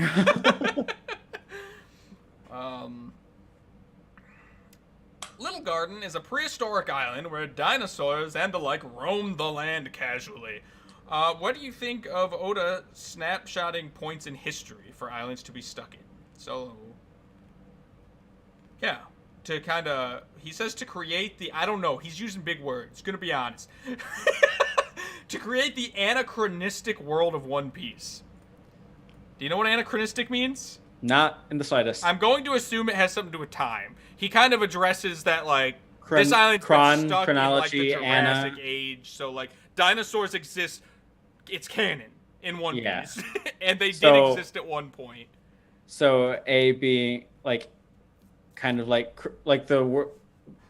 Little Garden is a prehistoric island where dinosaurs and the like roam the land casually. What do you think of Oda snapshotting points in history for islands to be stuck in? So, yeah, to kind of, he says to create the, I don't know, he's using big words, gonna be honest. To create the anachronistic world of One Piece. Do you know what anachronistic means? Not in the slightest. I'm going to assume it has something to do with time. He kind of addresses that, like, this island's been stuck chronology, in, like, the Jurassic Age, so, like, dinosaurs exist, it's canon in One Piece. And they did exist at one point. So, A being, like, kind of like the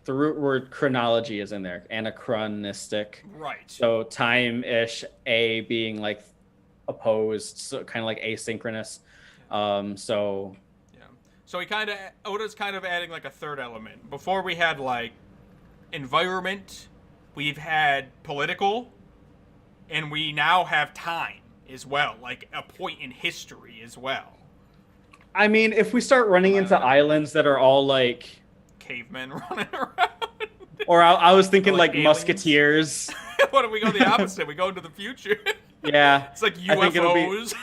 root word chronology is in there, anachronistic. Right. So time-ish, A being like opposed, so kind of like asynchronous. So Oda's kind of adding like a third element. Before we had like environment, we've had political, and we now have time as well, like a point in history as well. I mean, if we start running into islands that are all like cavemen running around. Or I was thinking like aliens? musketeers. What if we go the opposite? We go into the future. Yeah. It's like UFOs.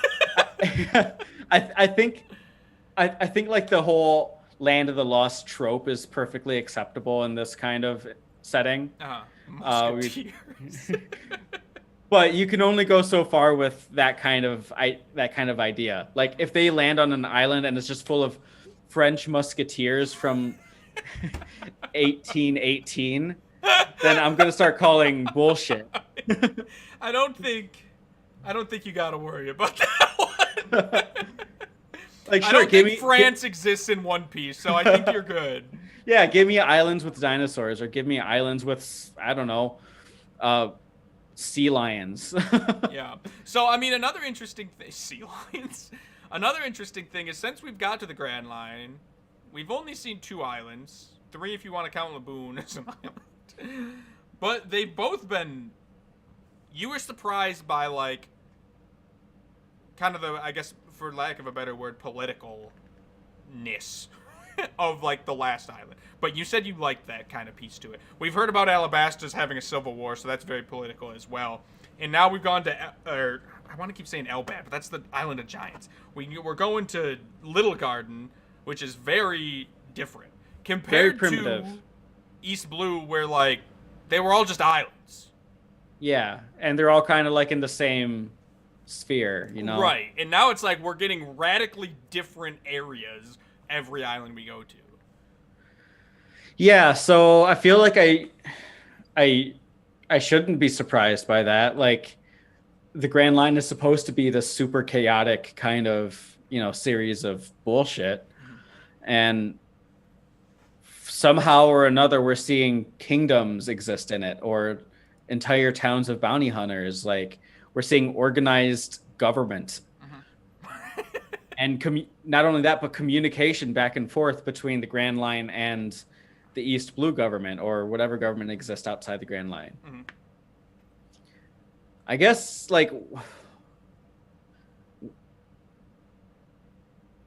I think like the whole Land of the Lost trope is perfectly acceptable in this kind of setting. Musketeers. But you can only go so far with that kind of idea. Like if they land on an island and it's just full of French musketeers from 1818, then I'm gonna start calling bullshit. I don't think you gotta worry about that one. Like, I sure, don't think France exists in One Piece, so I think you're good. Yeah, give me islands with dinosaurs, or give me islands with, I don't know, sea lions. Yeah. So I mean, another interesting thing, sea lions. Another interesting thing is since we've got to the Grand Line, we've only seen 2 islands. 3 if you want to count Laboon as an island. But they've both been... You were surprised by, like, kind of the, I guess, for lack of a better word, politicalness of, like, the last island. But you said you liked that kind of piece to it. We've heard about Alabasta's having a civil war, so that's very political as well. And now we've gone to... I want to keep saying Elbap, but that's the Island of Giants. We're going to Little Garden, which is very different. Compared to East Blue, where, like, they were all just islands. Yeah, and they're all kind of, like, in the same sphere, you know? Right. And now it's like we're getting radically different areas every island we go to. Yeah, so I feel like I shouldn't be surprised by that. Like the Grand Line is supposed to be this super chaotic kind of, series of bullshit. And somehow or another we're seeing kingdoms exist in it, or entire towns of bounty hunters. Like we're seeing organized government. And not only that, but communication back and forth between the Grand Line and the East Blue government, or whatever government exists outside the Grand Line. I guess, like,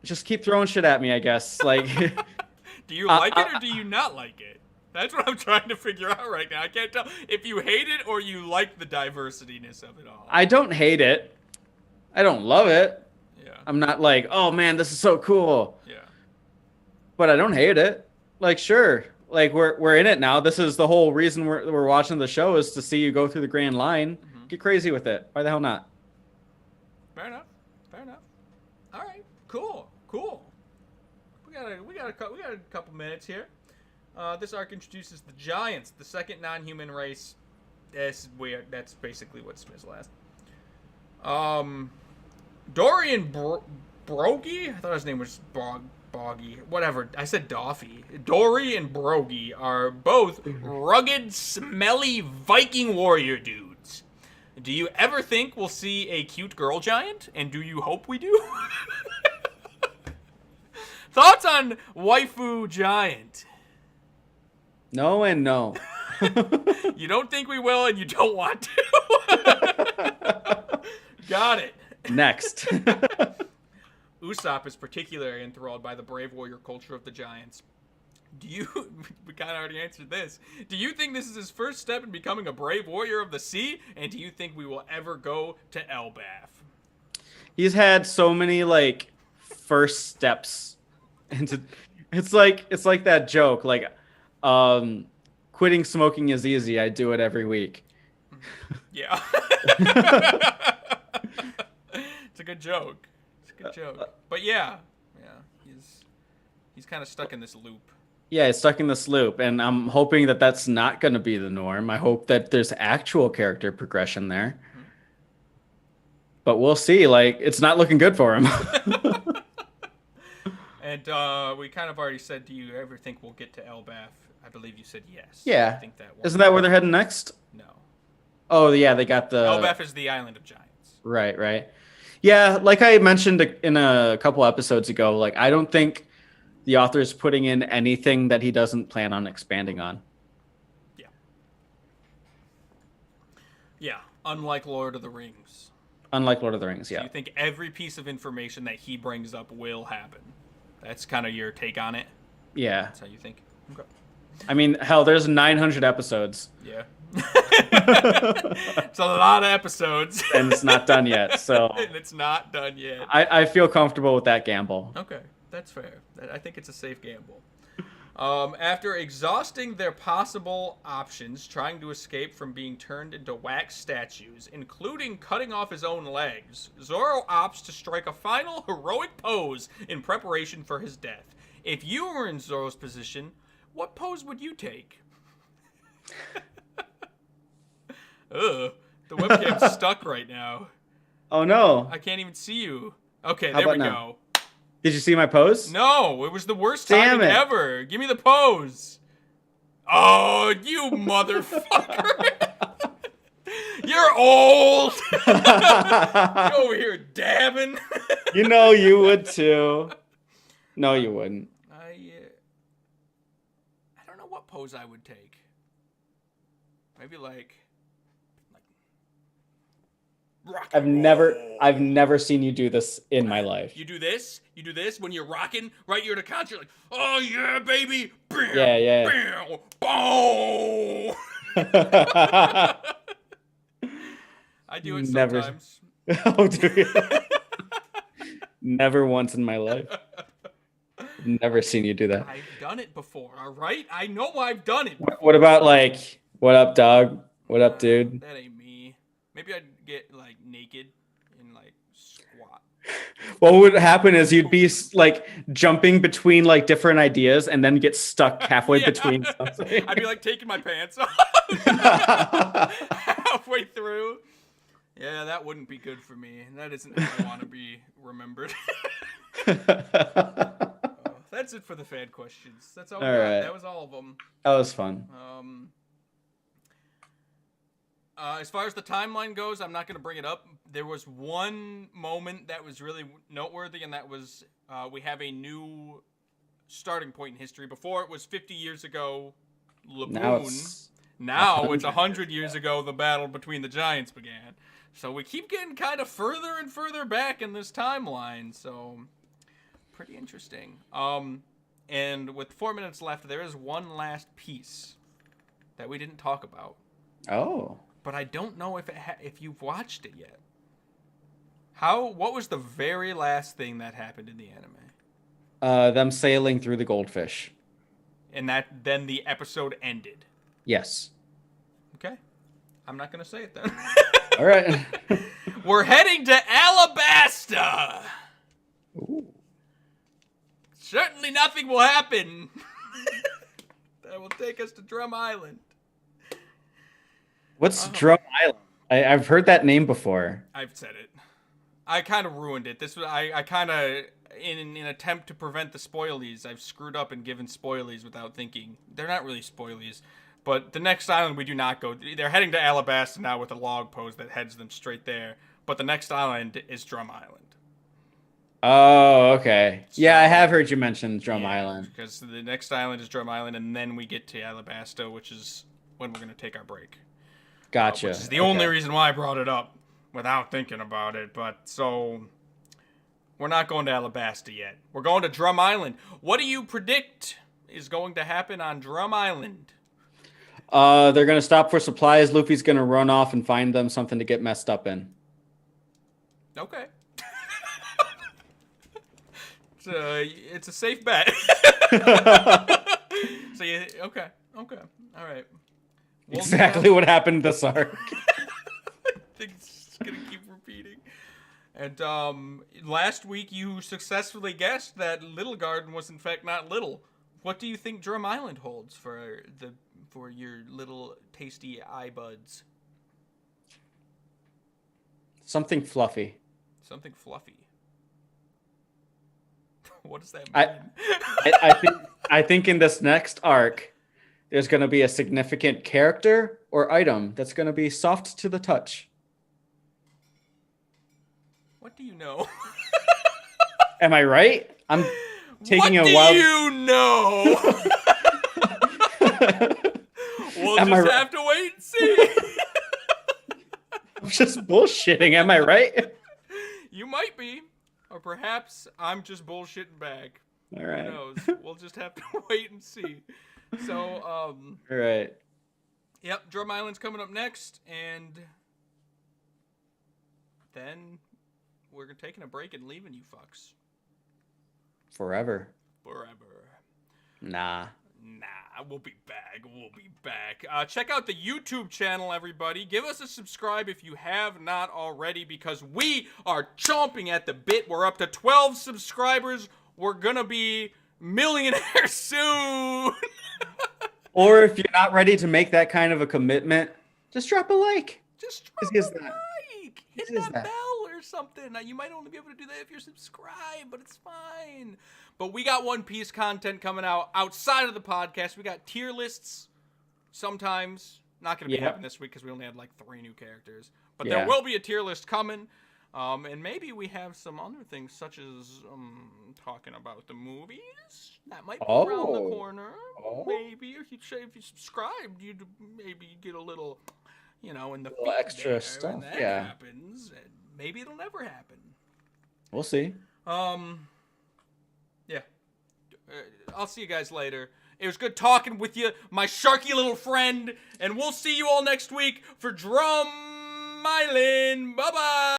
just keep throwing shit at me, I guess. Like, do you like it or do you not like it? That's what I'm trying to figure out right now. I can't tell if you hate it or you like the diversityness of it all. I don't hate it. I don't love it. Yeah. I'm not like, oh man, this is so cool. Yeah. But I don't hate it. Like, sure. Like we're in it now. This is the whole reason we're watching the show, is to see you go through the Grand Line. Get crazy with it. Why the hell not? Fair enough. All right. Cool. We got a couple minutes here. This arc introduces the Giants, the second non-human race. That's weird. That's basically what Smith's last. Dorian Brogy? I thought his name was Boggy. Whatever. I said Doffy. Dory and Brogy are both rugged, smelly Viking warrior dudes. Do you ever think we'll see a cute girl giant? And do you hope we do? Thoughts on waifu giant? No and no. You don't think we will, and you don't want to. Got it. Next. Usopp is particularly enthralled by the brave warrior culture of the Giants. We kind of already answered this. Do you think this is his first step in becoming a brave warrior of the sea? And do you think we will ever go to Elbaf? He's had so many like first steps into. It's like that joke, like, quitting smoking is easy. I do it every week. Yeah. It's a good joke. But yeah, he's kind of stuck in this loop. Yeah, it's stuck in this loop, and I'm hoping that that's not going to be the norm. I hope that there's actual character progression there. But we'll see. Like, it's not looking good for him. And we kind of already said, do you ever think we'll get to Elbaf? I believe you said yes. Yeah. I think that Isn't that where they're heading next? No. Oh, yeah, they got the... Elbaf is the island of giants. Right. Yeah, like I mentioned in a couple episodes ago, like, I don't think the author is putting in anything that he doesn't plan on expanding on. Yeah, unlike Lord of the Rings. Unlike Lord of the Rings, yeah. So you think every piece of information that he brings up will happen? That's kind of your take on it? Yeah. That's how you think? Okay. I mean, hell, there's 900 episodes. Yeah. It's a lot of episodes. And it's not done yet, so... And it's not done yet. I feel comfortable with that gamble. Okay, that's fair. I think it's a safe gamble. After exhausting their possible options, trying to escape from being turned into wax statues, including cutting off his own legs, Zoro opts to strike a final heroic pose in preparation for his death. If you were in Zoro's position, what pose would you take? Ugh, the webcam's stuck right now. Oh, no. I can't even see you. Okay, How there we about go. now? Did you see my pose? No, it was the worst Damn timing it. ever. Give me the pose. Oh, you motherfucker. You're old. You over here dabbing. You know you would too. No, you wouldn't. I don't know what pose I would take. Maybe like rock and roll. I've never seen you do this in my life. You do this when you're rocking, right? You're at a concert, like, oh yeah, baby. Bam, Yeah. Bam, boom. I do it Never. sometimes. Oh, do you? Never once in my life. Never seen you do that. I've done it before, all right? I know I've done it before. What about like, what up, dog? What up, dude? That ain't me. Maybe I'd get like naked and like What would happen is you'd be like jumping between like different ideas and then get stuck halfway Yeah. between something. I'd be like taking my pants off halfway through. Yeah, that wouldn't be good for me. That isn't how I want to be remembered. That's it for the fan questions. That's all we got. right. That was all of them. That was fun. As far as the timeline goes, I'm not going to bring it up. There was one moment that was really noteworthy, and that was we have a new starting point in history. Before, it was 50 years ago, Laboon. Now it's 100 years ago, the battle between the giants began. So we keep getting kind of further and further back in this timeline. So pretty interesting. And with 4 minutes left, there is one last piece that we didn't talk about. Oh. But I don't know if you've watched it yet. What was the very last thing that happened in the anime? Them sailing through the goldfish. And then the episode ended. Yes. Okay. I'm not gonna say it then. All right. We're heading to Alabasta. Ooh. Certainly nothing will happen. That will take us to Drum Island. What's Drum Island? I've heard that name before. I've said it. I kind of ruined it. This was I kind of in an attempt to prevent the spoilies, I've screwed up and given spoilies without thinking. They're not really spoilies, but the next island we do not go. They're heading to Alabasta now with a log post that heads them straight there. But the next island is Drum Island. Oh, okay. Yeah, I have heard you mention Drum Island. Because the next island is Drum Island, and then we get to Alabasta, which is when we're going to take our break. Gotcha. Which is the only reason why I brought it up without thinking about it. But so we're not going to Alabasta yet. We're going to Drum Island. What do you predict is going to happen on Drum Island? They're gonna stop for supplies. Luffy's gonna run off and find them something to get messed up in. Okay. It's a safe bet. So okay, all right. Exactly what happened this arc. I think it's just gonna keep repeating. And last week you successfully guessed that Little Garden was in fact not little. What do you think Drum Island holds for your little tasty eye buds? Something fluffy. Something fluffy. What does that mean? I think in this next arc, there's going to be a significant character or item that's going to be soft to the touch. What do you know? Am I right? I'm taking what a wild. What do you know? We'll just have to wait and see. I'm just bullshitting. Am I right? You might be. Or perhaps I'm just bullshitting back. All right. Who knows? We'll just have to wait and see. So, all right. Yep, Drum Island's coming up next, and then we're taking a break and leaving you fucks. Forever. Nah, we'll be back. Check out the YouTube channel, everybody. Give us a subscribe if you have not already, because we are chomping at the bit. We're up to 12 subscribers. We're gonna be millionaires soon. Or if you're not ready to make that kind of a commitment, just drop a like. Just drop a like. Hit that bell or something. Now, you might only be able to do that if you're subscribed, but it's fine. But we got One Piece content coming out outside of the podcast. We got tier lists sometimes. Not going to be happening this week because we only had like 3 new characters. But there will be a tier list coming. And maybe we have some other things, such as talking about the movies. That might be around the corner. Maybe if you subscribed, you'd maybe get a little, in the feed extra there, stuff. And that happens. And maybe it'll never happen. We'll see. Yeah. I'll see you guys later. It was good talking with you, my sharky little friend. And we'll see you all next week for Drum Island. Bye-bye.